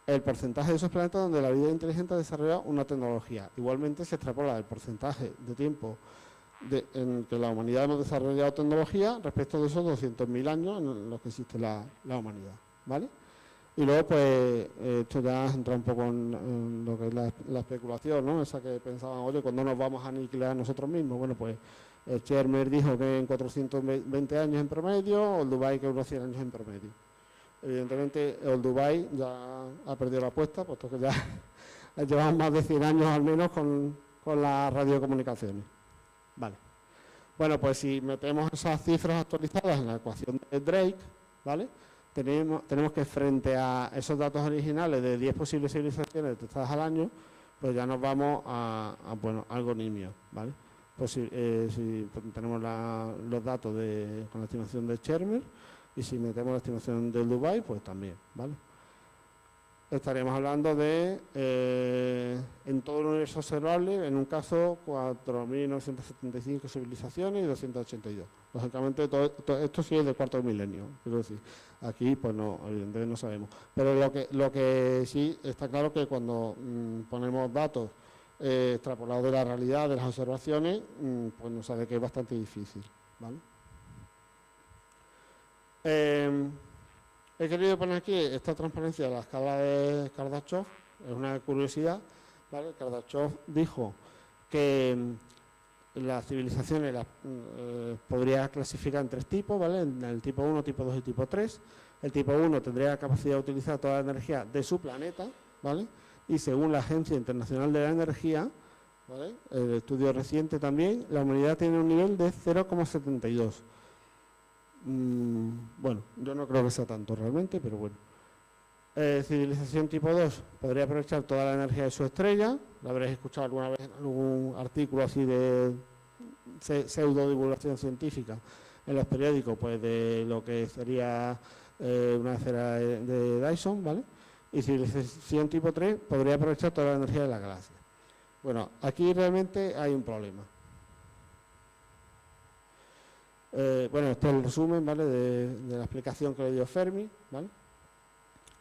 Speaker 1: el porcentaje de esos planetas donde la vida inteligente ha desarrollado una tecnología. Igualmente se extrapola el porcentaje de tiempo en que la humanidad hemos desarrollado tecnología respecto de esos 200.000 años en los que existe la humanidad, ¿vale? Y luego, pues, esto ya entra un poco en lo que es la especulación, ¿no? Esa que pensaban, oye, ¿cuándo nos vamos a aniquilar nosotros mismos? Bueno, pues, Schermer dijo que en 420 años en promedio, Olduvai que unos 100 años en promedio. Evidentemente, Olduvai ya ha perdido la apuesta, puesto que ya llevamos más de 100 años al menos con las radiocomunicaciones. Vale. Bueno, pues si metemos esas cifras actualizadas en la ecuación de Drake, ¿vale? Tenemos que frente a esos datos originales de 10 posibles civilizaciones detectadas al año, pues ya nos vamos bueno, algo nimio, ¿vale? Pues si tenemos los datos con la estimación de Schermer y si metemos la estimación del Dubai, pues también, ¿vale? Estaríamos hablando de, en todo el universo observable, en un caso, 4.975 civilizaciones y 282. Lógicamente, todo esto sí es del cuarto milenio, quiero decir. Aquí, pues no, evidentemente no sabemos. Pero lo que sí está claro que cuando ponemos datos extrapolados de la realidad, de las observaciones, pues nos sabe que es bastante difícil, ¿vale? He querido poner aquí esta transparencia de la escala de Kardashev, es una curiosidad, ¿vale? Kardashev dijo que las civilizaciones las podría clasificar en 3 tipos, ¿vale? En el tipo 1, tipo 2 y tipo 3. El tipo 1 tendría la capacidad de utilizar toda la energía de su planeta, ¿vale? Y según la Agencia Internacional de la Energía, ¿vale? El estudio reciente también, la humanidad tiene un nivel de 0,72. Bueno, yo no creo que sea tanto realmente, pero bueno. Civilización tipo 2 podría aprovechar toda la energía de su estrella. Lo habréis escuchado alguna vez en algún artículo así de pseudo divulgación científica en los periódicos, pues de lo que sería una esfera de Dyson, ¿vale? Y civilización tipo 3 podría aprovechar toda la energía de la galaxia. Bueno, aquí realmente hay un problema. Bueno, este es el resumen, ¿vale? De la explicación que le dio Fermi, ¿vale?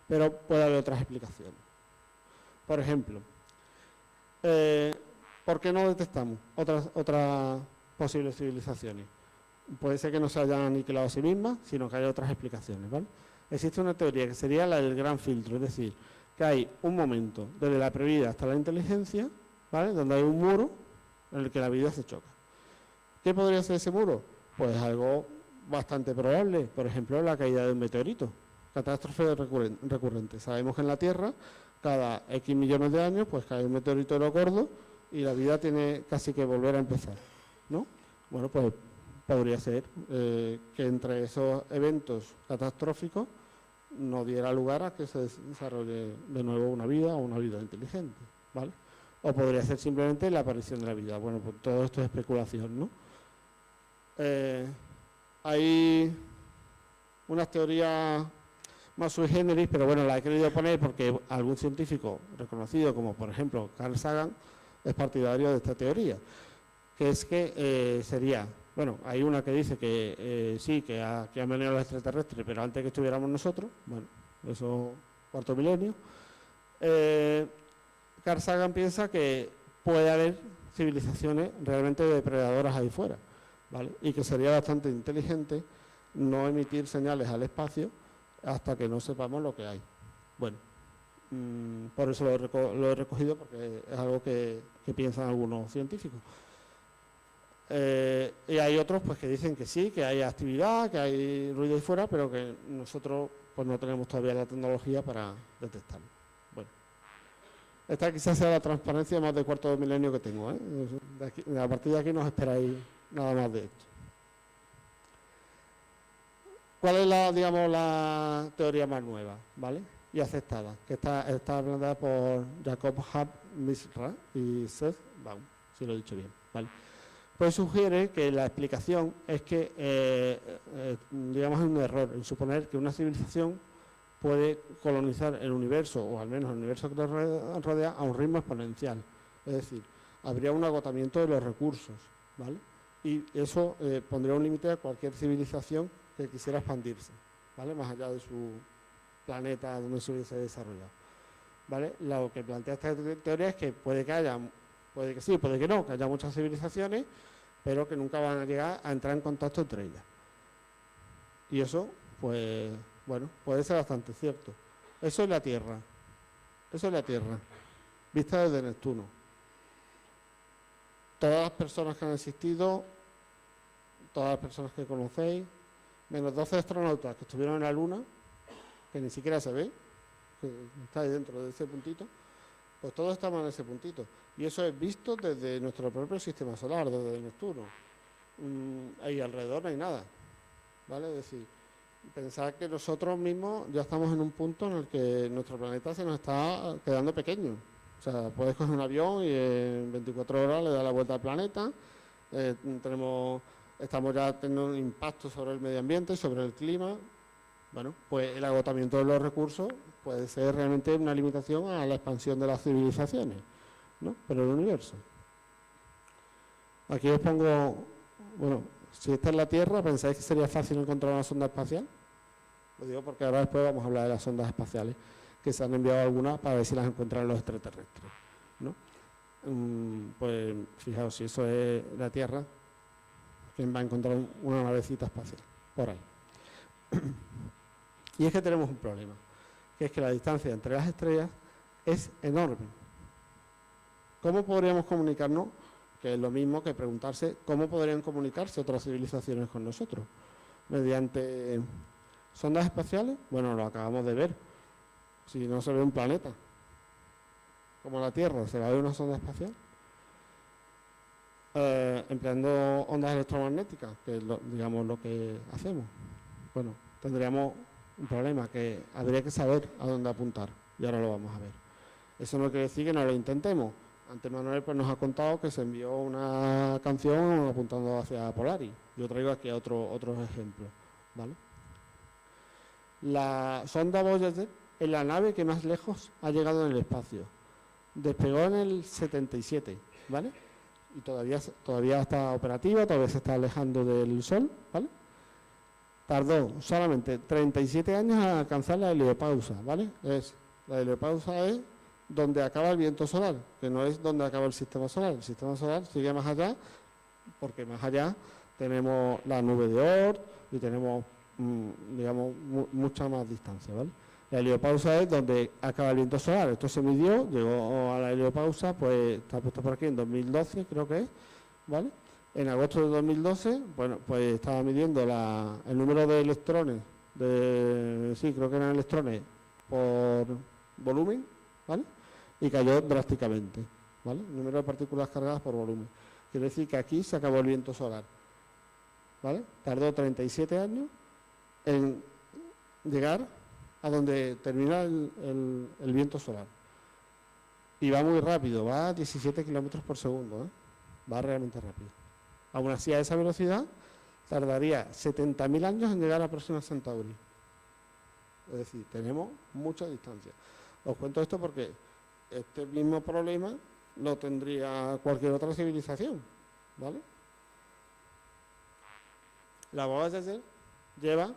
Speaker 1: Pero puede haber otras explicaciones. Por ejemplo, ¿por qué no detectamos otras posibles civilizaciones? Puede ser que no se hayan aniquilado a sí mismas, sino que hay otras explicaciones, ¿vale? Existe una teoría que sería la del gran filtro, es decir, que hay un momento desde la previda hasta la inteligencia, ¿vale? Donde hay un muro en el que la vida se choca. ¿Qué podría ser ese muro? Pues algo bastante probable, por ejemplo, la caída de un meteorito, catástrofe recurrente. Sabemos que en la Tierra, cada X millones de años, pues cae un meteorito de lo gordo y la vida tiene casi que volver a empezar, ¿no? Bueno, pues podría ser que entre esos eventos catastróficos no diera lugar a que se desarrolle de nuevo una vida o una vida inteligente, ¿vale? O podría ser simplemente la aparición de la vida. Bueno, pues todo esto es especulación, ¿no? Hay unas teorías más sui generis, pero bueno, la he querido poner porque algún científico reconocido, como por ejemplo Carl Sagan, es partidario de esta teoría, que es que sería, bueno, hay una que dice que sí, que han venido los extraterrestres, pero antes que estuviéramos nosotros, bueno, eso cuarto milenio. Carl Sagan piensa que puede haber civilizaciones realmente depredadoras ahí fuera, ¿vale? Y que sería bastante inteligente no emitir señales al espacio hasta que no sepamos lo que hay. Bueno, por eso lo he recogido, porque es algo que piensan algunos científicos. Y hay otros pues que dicen que sí, que hay actividad, que hay ruido ahí fuera, pero que nosotros pues no tenemos todavía la tecnología para detectarlo. Bueno, esta quizás sea la transparencia más de cuarto milenio que tengo, ¿eh? A partir de aquí no os esperáis nada más de esto. ¿Cuál es la teoría más nueva, ¿vale? Y aceptada, que está planteada por Jacob Hub Misra y Seth Baum, si lo he dicho bien, ¿vale? Pues sugiere que la explicación es que, digamos, es un error en suponer que una civilización puede colonizar el universo, o al menos el universo que nos rodea, a un ritmo exponencial. Es decir, habría un agotamiento de los recursos, ¿vale? Y eso pondría un límite a cualquier civilización que quisiera expandirse, ¿vale? Más allá de su planeta donde se hubiese desarrollado. ¿vale? Lo que plantea esta teoría es que puede que haya, puede que sí, puede que no, que haya muchas civilizaciones, pero que nunca van a llegar a entrar en contacto entre ellas. Y eso, pues, bueno, puede ser bastante cierto. Eso es la Tierra. Eso es la Tierra, vista desde Neptuno. Todas las personas que han existido, todas las personas que conocéis, menos 12 astronautas que estuvieron en la Luna, que ni siquiera se ve, que está ahí dentro de ese puntito, pues todos estamos en ese puntito. Y eso es visto desde nuestro propio sistema solar, desde Neptuno. Ahí alrededor no hay nada, ¿vale? Es decir, pensar que nosotros mismos ya estamos en un punto en el que nuestro planeta se nos está quedando pequeño. O sea, puedes coger un avión y en 24 horas le da la vuelta al planeta. Estamos ya teniendo un impacto sobre el medio ambiente, sobre el clima. Bueno, pues el agotamiento de los recursos puede ser realmente una limitación a la expansión de las civilizaciones, ¿no? Pero el universo. Aquí os pongo, bueno, si esta es la Tierra, ¿pensáis que sería fácil encontrar una sonda espacial? Lo digo porque ahora después vamos a hablar de las sondas espaciales, que se han enviado algunas para ver si las encuentran los extraterrestres, ¿no? Pues fijaos, si eso es la Tierra, ¿quién va a encontrar una navecita espacial por ahí? Y es que tenemos un problema, que es que la distancia entre las estrellas es enorme. ¿Cómo podríamos comunicarnos? Que es lo mismo que preguntarse cómo podrían comunicarse otras civilizaciones con nosotros. ¿Mediante sondas espaciales? Bueno, lo acabamos de ver. Si no se ve un planeta como la Tierra, ¿se va a ver una sonda espacial? Empleando ondas electromagnéticas, que es digamos lo que hacemos. Bueno, tendríamos un problema, que habría que saber a dónde apuntar, y ahora lo vamos a ver. Eso no quiere decir que no lo intentemos. Antes Manuel pues, nos ha contado que se envió una canción apuntando hacia Polaris. Yo traigo aquí otros ejemplos, ¿vale? La sonda Voyager es la nave que más lejos ha llegado en el espacio. Despegó en el 77, ¿vale? Y todavía está operativa, todavía se está alejando del Sol, ¿vale? Tardó solamente 37 años a alcanzar la heliopausa, ¿vale? La heliopausa es donde acaba el viento solar, que no es donde acaba el sistema solar. El sistema solar sigue más allá, porque más allá tenemos la nube de Oort y tenemos, digamos, mucha más distancia, ¿vale? La heliopausa es donde acaba el viento solar. Esto se midió, llegó a la heliopausa, pues está puesto por aquí en 2012, creo que es, ¿vale? En agosto de 2012, bueno, pues estaba midiendo el número de electrones, sí, creo que eran electrones por volumen, ¿vale? Y cayó drásticamente, ¿vale? El número de partículas cargadas por volumen. Quiere decir que aquí se acabó el viento solar, ¿vale? Tardó 37 años en llegar a donde termina el viento solar. Y va muy rápido, va a 17 kilómetros por segundo, ¿eh? Va realmente rápido. Aún así, a esa velocidad, tardaría 70.000 años en llegar a Próxima Centauri. Es decir, tenemos mucha distancia. Os cuento esto porque este mismo problema lo tendría cualquier otra civilización, ¿vale? La Voyager lleva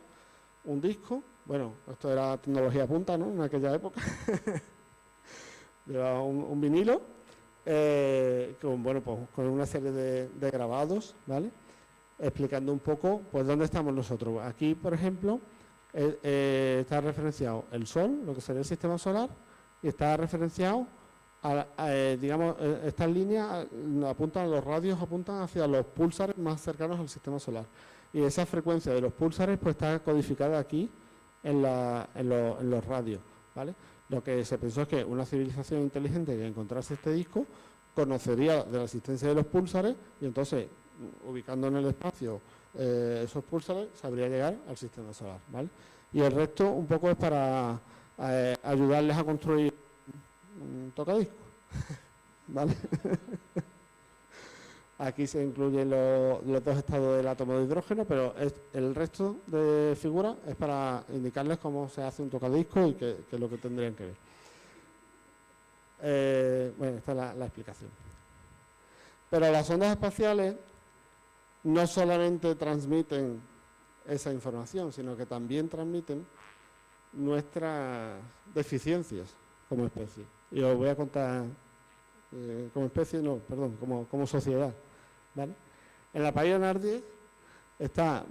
Speaker 1: un disco, bueno, esto era tecnología punta, ¿no? En aquella época. Lleva un vinilo, bueno, pues, con una serie de grabados, ¿vale? Explicando un poco, pues, dónde estamos nosotros. Aquí, por ejemplo, está referenciado el Sol, lo que sería el sistema solar, y está referenciado, digamos, estas líneas apuntan, los radios apuntan hacia los púlsares más cercanos al sistema solar. Y esa frecuencia de los púlsares, pues, está codificada aquí en los radios, ¿vale? Lo que se pensó es que una civilización inteligente que encontrase este disco conocería de la existencia de los púlsares y entonces, ubicando en el espacio esos púlsares, sabría llegar al sistema solar, ¿vale? Y el resto un poco es para ayudarles a construir un tocadiscos, ¿vale? Aquí se incluyen los dos estados del átomo de hidrógeno, pero el resto de figuras es para indicarles cómo se hace un tocadiscos y qué es lo que tendrían que ver. Bueno, esta es la explicación. Pero las ondas espaciales no solamente transmiten esa información, sino que también transmiten nuestras deficiencias, como especie. Y os voy a contar, como especie, no, perdón, como sociedad, ¿vale? En la Pioneer 10 está,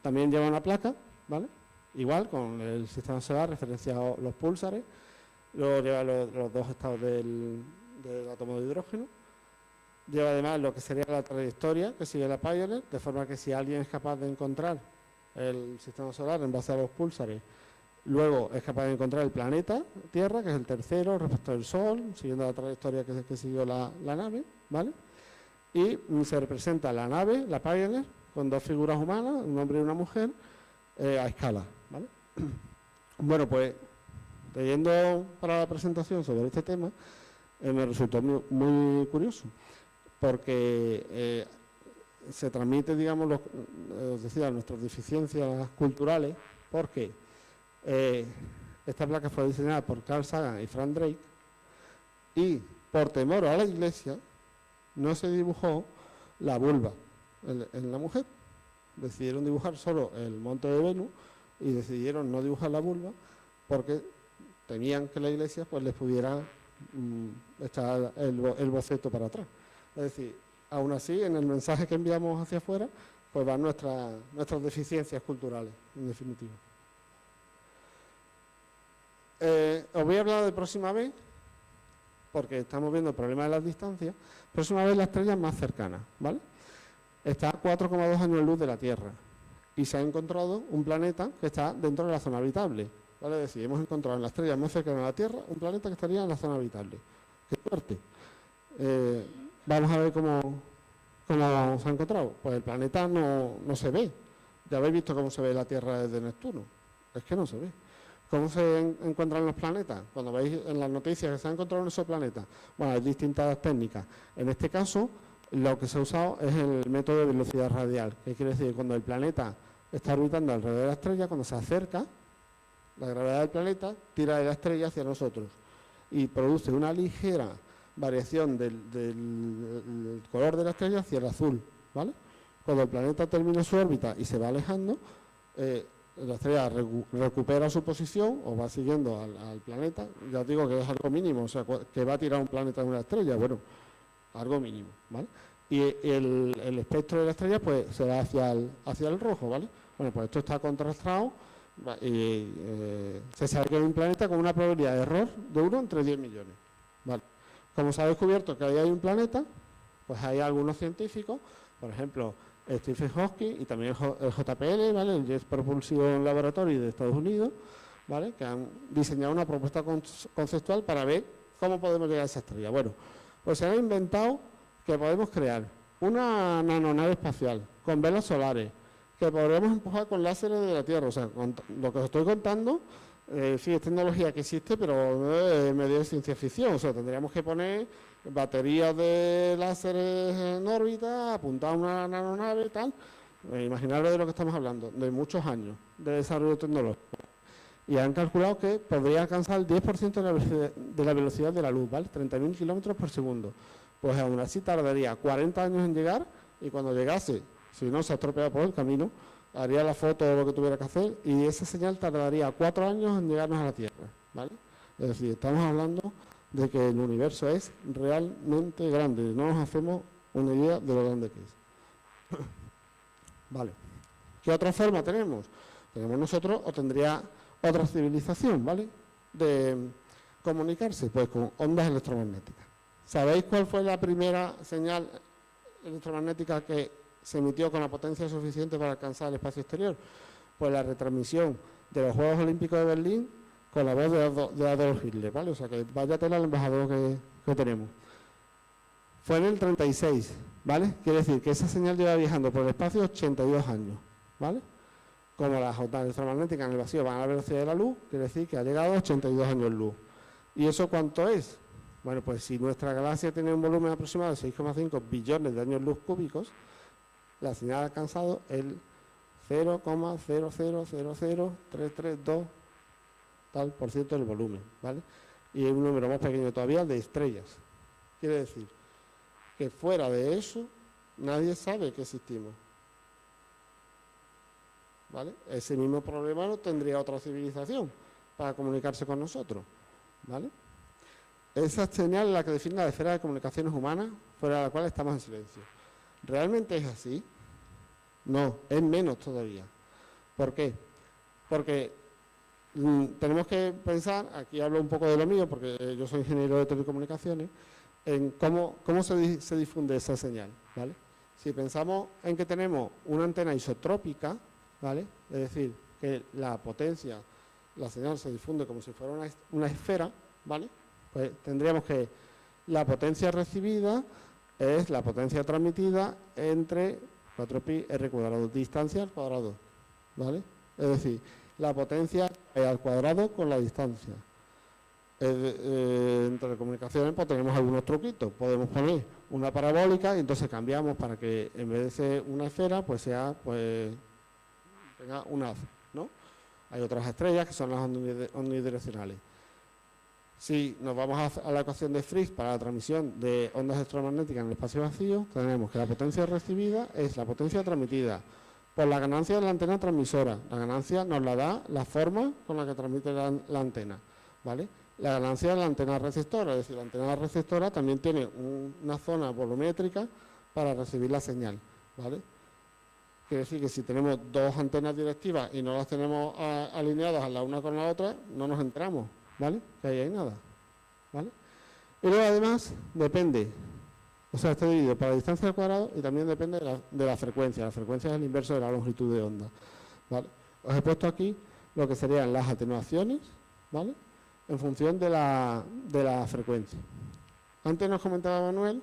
Speaker 1: también lleva una placa, ¿vale? Igual, con el sistema solar referenciado los púlsares, luego lleva los dos estados del átomo de hidrógeno, lleva además lo que sería la trayectoria que sigue la Pioneer, de forma que si alguien es capaz de encontrar el sistema solar en base a los púlsares, luego es capaz de encontrar el planeta Tierra, que es el tercero respecto del Sol, siguiendo la trayectoria que siguió la nave, ¿vale? Y se representa la nave, la Pioneer, con dos figuras humanas, un hombre y una mujer, a escala, ¿vale? Bueno, pues, leyendo para la presentación sobre este tema, me resultó muy curioso, porque se transmite, digamos, os decía, nuestras deficiencias culturales, porque esta placa fue diseñada por Carl Sagan y Frank Drake, y por temor a la Iglesia no se dibujó la vulva en la mujer. Decidieron dibujar solo el monte de Venus y decidieron no dibujar la vulva porque temían que la Iglesia pues les pudiera echar el boceto para atrás. Es decir, aún así, en el mensaje que enviamos hacia afuera, pues van nuestras deficiencias culturales, en definitiva. Os voy a hablar de próxima vez, porque estamos viendo el problema de las distancias. Próxima vez la estrella más cercana, ¿vale? Está a 4,2 años luz de la Tierra y se ha encontrado un planeta que está dentro de la zona habitable, ¿vale? Es decir, hemos encontrado en la estrella más cercana a la Tierra un planeta que estaría en la zona habitable. ¡Qué suerte! Vamos a ver cómo se ha encontrado. Pues el planeta no se ve. Ya habéis visto cómo se ve la Tierra desde Neptuno. Es que no se ve. ¿Cómo se encuentran los planetas? Cuando veis en las noticias que se han encontrado en esos planetas, bueno, hay distintas técnicas. En este caso, lo que se ha usado es el método de velocidad radial, que quiere decir que cuando el planeta está orbitando alrededor de la estrella, cuando se acerca, la gravedad del planeta tira de la estrella hacia nosotros y produce una ligera variación del color de la estrella hacia el azul, ¿vale? Cuando el planeta termina su órbita y se va alejando, la estrella recupera su posición o va siguiendo al planeta. Ya os digo que es algo mínimo, o sea, que va a tirar un planeta de una estrella, bueno, algo mínimo, ¿vale? Y el espectro de la estrella pues se va hacia el rojo, ¿vale? Bueno, pues esto está contrastado y se sabe que es un planeta con una probabilidad de error de 1 entre 10 millones, ¿vale? Como se ha descubierto que ahí hay un planeta, pues hay algunos científicos, por ejemplo, Stephen Hawking y también el JPL, ¿vale? El Jet Propulsion Laboratory de Estados Unidos, ¿vale? Que han diseñado una propuesta conceptual para ver cómo podemos llegar a esa estrella. Bueno, pues se han inventado que podemos crear una nanonave espacial con velas solares que podremos empujar con láseres de la Tierra. O sea, lo que os estoy contando, sí, es tecnología que existe, pero es medio de ciencia ficción. O sea, tendríamos que poner baterías de láseres en órbita, apuntar a una nanonave y tal. Imaginaros de lo que estamos hablando, de muchos años de desarrollo tecnológico. Y han calculado que podría alcanzar el 10% de la velocidad de la luz, ¿vale? 30.000 kilómetros por segundo. Pues aún así tardaría 40 años en llegar y cuando llegase, si no se ha estropeado por el camino, haría la foto de lo que tuviera que hacer y esa señal tardaría 4 años en llegarnos a la Tierra, ¿vale? Es decir, estamos hablando de que el universo es realmente grande, no nos hacemos una idea de lo grande que es. Vale. ¿Qué otra forma tenemos? Tenemos nosotros o tendría otra civilización, ¿vale? De comunicarse, pues con ondas electromagnéticas. ¿Sabéis cuál fue la primera señal electromagnética que se emitió con la potencia suficiente para alcanzar el espacio exterior? Pues la retransmisión de los Juegos Olímpicos de Berlín con la voz de Adolf Hitler, ¿vale? O sea que vaya tela el embajador que tenemos. Fue en el 36, ¿vale? Quiere decir que esa señal lleva viajando por el espacio 82 años, ¿vale? Como las ondas electromagnéticas en el vacío van a la velocidad de la luz, quiere decir que ha llegado a 82 años luz. ¿Y eso cuánto es? Bueno, pues si nuestra galaxia tiene un volumen aproximado de 6,5 billones de años luz cúbicos, la señal ha alcanzado el 0,0000332 tal por ciento del volumen, ¿vale? Y un número más pequeño todavía de estrellas. Quiere decir que fuera de eso nadie sabe que existimos, ¿vale? Ese mismo problema no tendría otra civilización para comunicarse con nosotros, ¿vale? Esa señal es la que define la esfera de comunicaciones humanas fuera de la cual estamos en silencio. ¿Realmente es así? No, es menos todavía. ¿Por qué? Porque tenemos que pensar, aquí hablo un poco de lo mío, porque yo soy ingeniero de telecomunicaciones, en cómo se difunde esa señal, ¿vale? Si pensamos en que tenemos una antena isotrópica, ¿vale? Es decir, que la potencia, la señal se difunde como si fuera una esfera, ¿vale? Pues tendríamos que la potencia recibida es la potencia transmitida entre 4pi r cuadrado, distancia al cuadrado, ¿vale? Es decir, la potencia al cuadrado con la distancia. En telecomunicaciones pues tenemos algunos truquitos. Podemos poner una parabólica y entonces cambiamos para que en vez de ser una esfera, pues sea, pues tenga un haz, ¿no? Hay otras estrellas que son las omnidireccionales. Si nos vamos a la ecuación de Friis para la transmisión de ondas electromagnéticas en el espacio vacío, tenemos que la potencia recibida es la potencia transmitida por la ganancia de la antena transmisora. La ganancia nos la da la forma con la que transmite la antena, ¿vale? La ganancia de la antena receptora, es decir, la antena receptora también tiene una zona volumétrica para recibir la señal, ¿vale? Quiere decir que si tenemos dos antenas directivas y no las tenemos alineadas la una con la otra, no nos enteramos, ¿vale? Que ahí hay nada, ¿vale? Y luego además depende, o sea, está dividido para la distancia al cuadrado y también depende de la frecuencia. La frecuencia es el inverso de la longitud de onda, ¿vale? Os he puesto aquí lo que serían las atenuaciones, ¿vale? En función de la frecuencia. Antes nos comentaba Manuel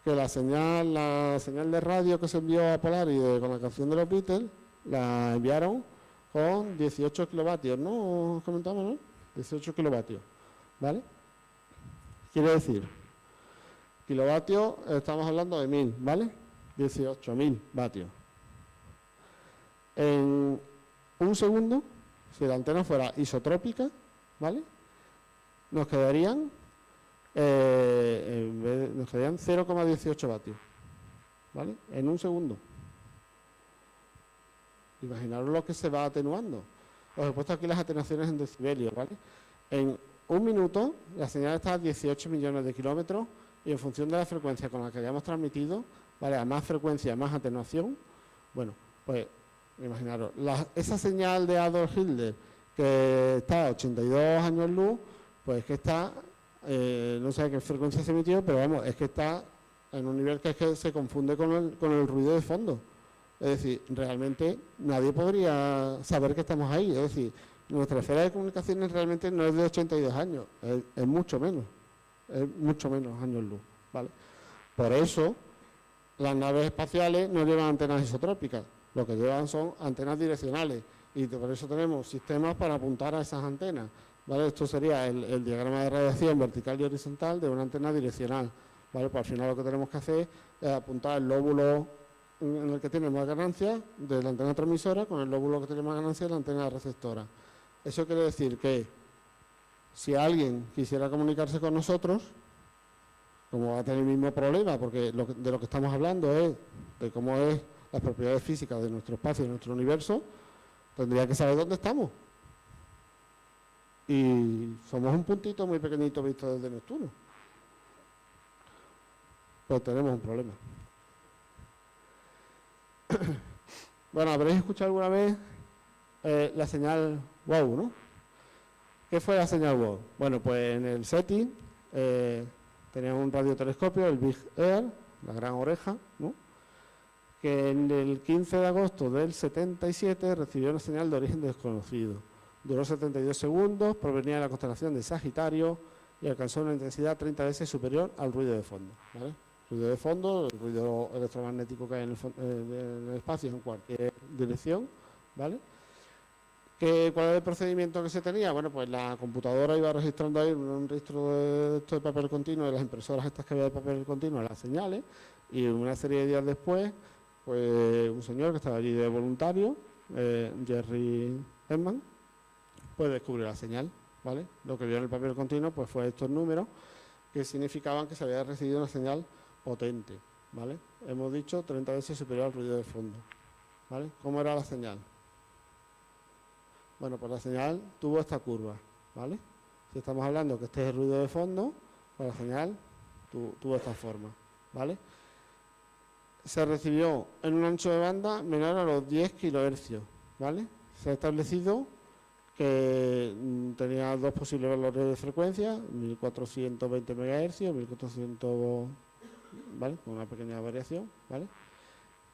Speaker 1: que la señal de radio que se envió a Polaris con la canción de los Beatles, la enviaron con 18 kilovatios, ¿no? Os comentamos, ¿no? 18 kilovatios, ¿vale? Quiere decir, kilovatios, estamos hablando de 1000, ¿vale? 18.000 vatios. En un segundo, si la antena fuera isotrópica, ¿vale? Nos quedarían 0,18 vatios, ¿vale? En un segundo. Imaginaros lo que se va atenuando. Os he puesto aquí las atenuaciones en decibelios, ¿vale? En un minuto la señal está a 18 millones de kilómetros y en función de la frecuencia con la que hayamos transmitido, ¿vale? A más frecuencia, más atenuación. Bueno, pues imaginaros, esa señal de Adolf Hitler que está a 82 años luz, pues que está, no sé a qué frecuencia se emitió, pero vamos, es que está en un nivel que es que se confunde con el ruido de fondo. Es decir, realmente nadie podría saber que estamos ahí. Es decir, nuestra esfera de comunicaciones realmente no es de 82 años, es mucho menos años luz, ¿vale? Por eso, las naves espaciales no llevan antenas isotrópicas, lo que llevan son antenas direccionales, y por eso tenemos sistemas para apuntar a esas antenas, ¿vale? Esto sería el diagrama de radiación vertical y horizontal de una antena direccional, ¿vale? Pues al final lo que tenemos que hacer es apuntar el lóbulo en el que tiene más ganancia de la antena transmisora con el lóbulo que tiene más ganancia de la antena receptora. Eso quiere decir que si alguien quisiera comunicarse con nosotros, como va a tener el mismo problema, porque de lo que estamos hablando es de cómo es las propiedades físicas de nuestro espacio, de nuestro universo, tendría que saber dónde estamos. Y somos un puntito muy pequeñito visto desde Neptuno. Pues tenemos un problema. Bueno, habréis escuchado alguna vez la señal WOW, ¿no? ¿Qué fue la señal WOW? Bueno, pues en el SETI teníamos un radiotelescopio, el Big Ear, la gran oreja, ¿no? Que en el 15 de agosto del 77 recibió una señal de origen desconocido. Duró 72 segundos, provenía de la constelación de Sagitario y alcanzó una intensidad 30 veces superior al ruido de fondo, ¿vale? Ruido de fondo, el ruido electromagnético que hay en el espacio en cualquier dirección, ¿vale? ¿Cuál era el procedimiento que se tenía? Bueno, pues la computadora iba registrando ahí un registro de esto de papel continuo, de las impresoras estas que había de papel continuo, las señales, y una serie de días después, pues un señor que estaba allí de voluntario, Jerry Edman, pues descubrió la señal, ¿vale? Lo que vio en el papel continuo pues fue estos números que significaban que se había recibido una señal potente, ¿vale? Hemos dicho 30 veces superior al ruido de fondo, ¿vale? ¿Cómo era la señal? Bueno, pues la señal tuvo esta curva, ¿vale? Si estamos hablando que este es el ruido de fondo, pues la señal tuvo esta forma, ¿vale? Se recibió en un ancho de banda menor a los 10 kHz, ¿vale? Se ha establecido que tenía dos posibles valores de frecuencia, 1420 MHz o 1400, ¿vale? Con una pequeña variación, ¿vale?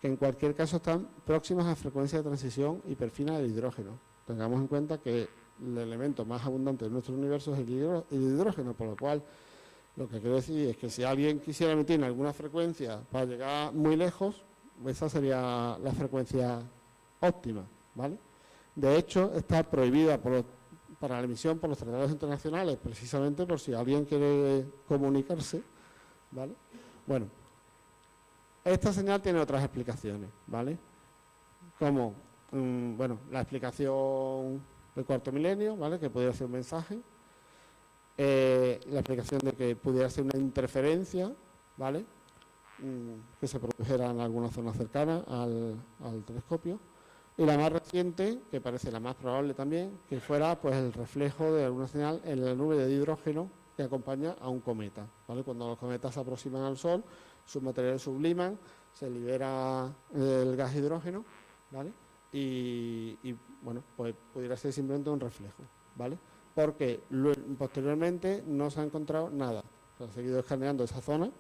Speaker 1: Que en cualquier caso están próximas a frecuencia de transición hiperfina del hidrógeno. Tengamos en cuenta que el elemento más abundante de nuestro universo es el hidrógeno, por lo cual lo que quiero decir es que si alguien quisiera emitir en alguna frecuencia para llegar muy lejos, esa sería la frecuencia óptima, ¿vale? De hecho, está prohibida para la emisión por los tratados internacionales, precisamente por si alguien quiere comunicarse, ¿vale? Bueno, esta señal tiene otras explicaciones, ¿vale? Como, bueno, la explicación del cuarto milenio, ¿vale? Que podría ser un mensaje. La explicación de que pudiera ser una interferencia, ¿vale? Que se produjera en alguna zona cercana al telescopio. Y la más reciente, que parece la más probable también, que fuera pues el reflejo de alguna señal en la nube de hidrógeno que acompaña a un cometa, ¿vale? Cuando los cometas se aproximan al Sol, sus materiales subliman, se libera el gas hidrógeno, ¿vale? Y bueno, pues pudiera ser simplemente un reflejo, ¿vale? Porque posteriormente no se ha encontrado nada. Se ha seguido escaneando esa zona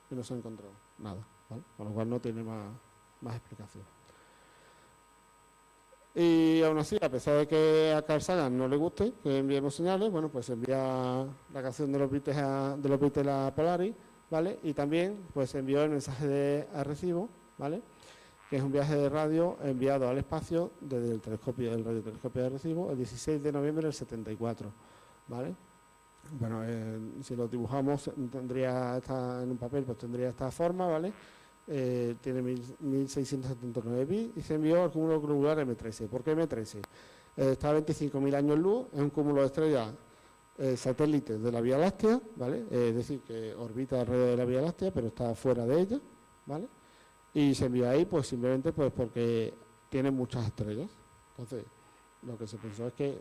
Speaker 1: y no se ha encontrado nada, ¿vale? Con lo cual no tiene más explicación. Y aún así, a pesar de que a Carl Sagan no le guste que enviemos señales, bueno, pues envía la canción de los Beatles a Polaris, ¿vale? Y también pues envió el mensaje de Arecibo, ¿vale? Que es un viaje de radio enviado al espacio desde el radiotelescopio de Arecibo el 16 de noviembre del 74, ¿vale? Bueno, si lo dibujamos tendría en un papel, pues tendría esta forma, ¿vale? Tiene 1679 bits y se envió al cúmulo globular M13. ¿Por qué M13? Está a 25.000 años luz, es un cúmulo de estrellas satélites de la Vía Láctea, ¿vale? Es decir, que orbita alrededor de la Vía Láctea, pero está fuera de ella, ¿vale? Y se envió ahí pues simplemente pues porque tiene muchas estrellas. Entonces, lo que se pensó es que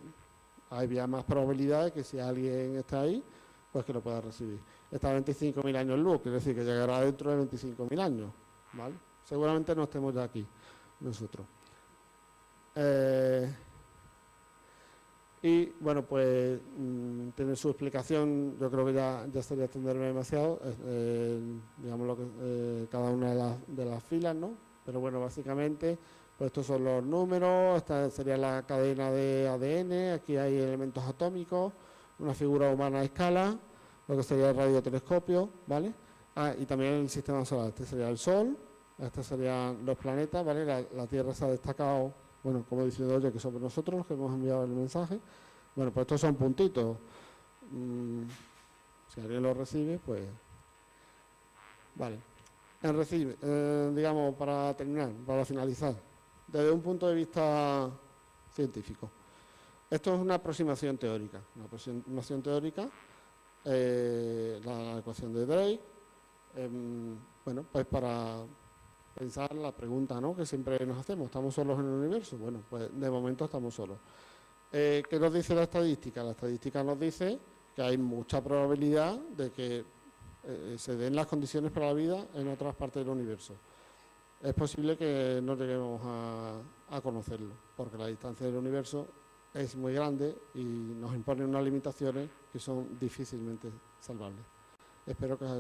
Speaker 1: había más probabilidad de que si alguien está ahí, pues que lo pueda recibir. Está a 25.000 años luz, quiere decir que llegará dentro de 25.000 años, ¿vale? Seguramente no estemos ya aquí, nosotros. Y bueno, pues tiene su explicación, yo creo que ya sería extenderme demasiado, digamos cada una de las filas, ¿no? Pero bueno, básicamente, pues estos son los números, esta sería la cadena de ADN, aquí hay elementos atómicos, una figura humana a escala, lo que sería el radiotelescopio, ¿vale? Y también el sistema solar, este sería el Sol, estos serían los planetas, ¿vale? La Tierra se ha destacado, bueno, como diciendo yo, que somos nosotros los que hemos enviado el mensaje. Bueno, pues estos son puntitos. Si alguien lo recibe, pues... Vale. Digamos, para terminar, para finalizar, desde un punto de vista científico. Esto es una aproximación teórica. La ecuación de Drake. Bueno, pues para pensar la pregunta, ¿no?, que siempre nos hacemos, ¿estamos solos en el universo? Bueno, pues de momento estamos solos. ¿Qué nos dice la estadística? La estadística nos dice que hay mucha probabilidad de que se den las condiciones para la vida en otras partes del universo. Es posible que no lleguemos a conocerlo, porque la distancia del universo es muy grande y nos impone unas limitaciones que son difícilmente salvables. Espero que os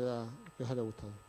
Speaker 1: haya gustado.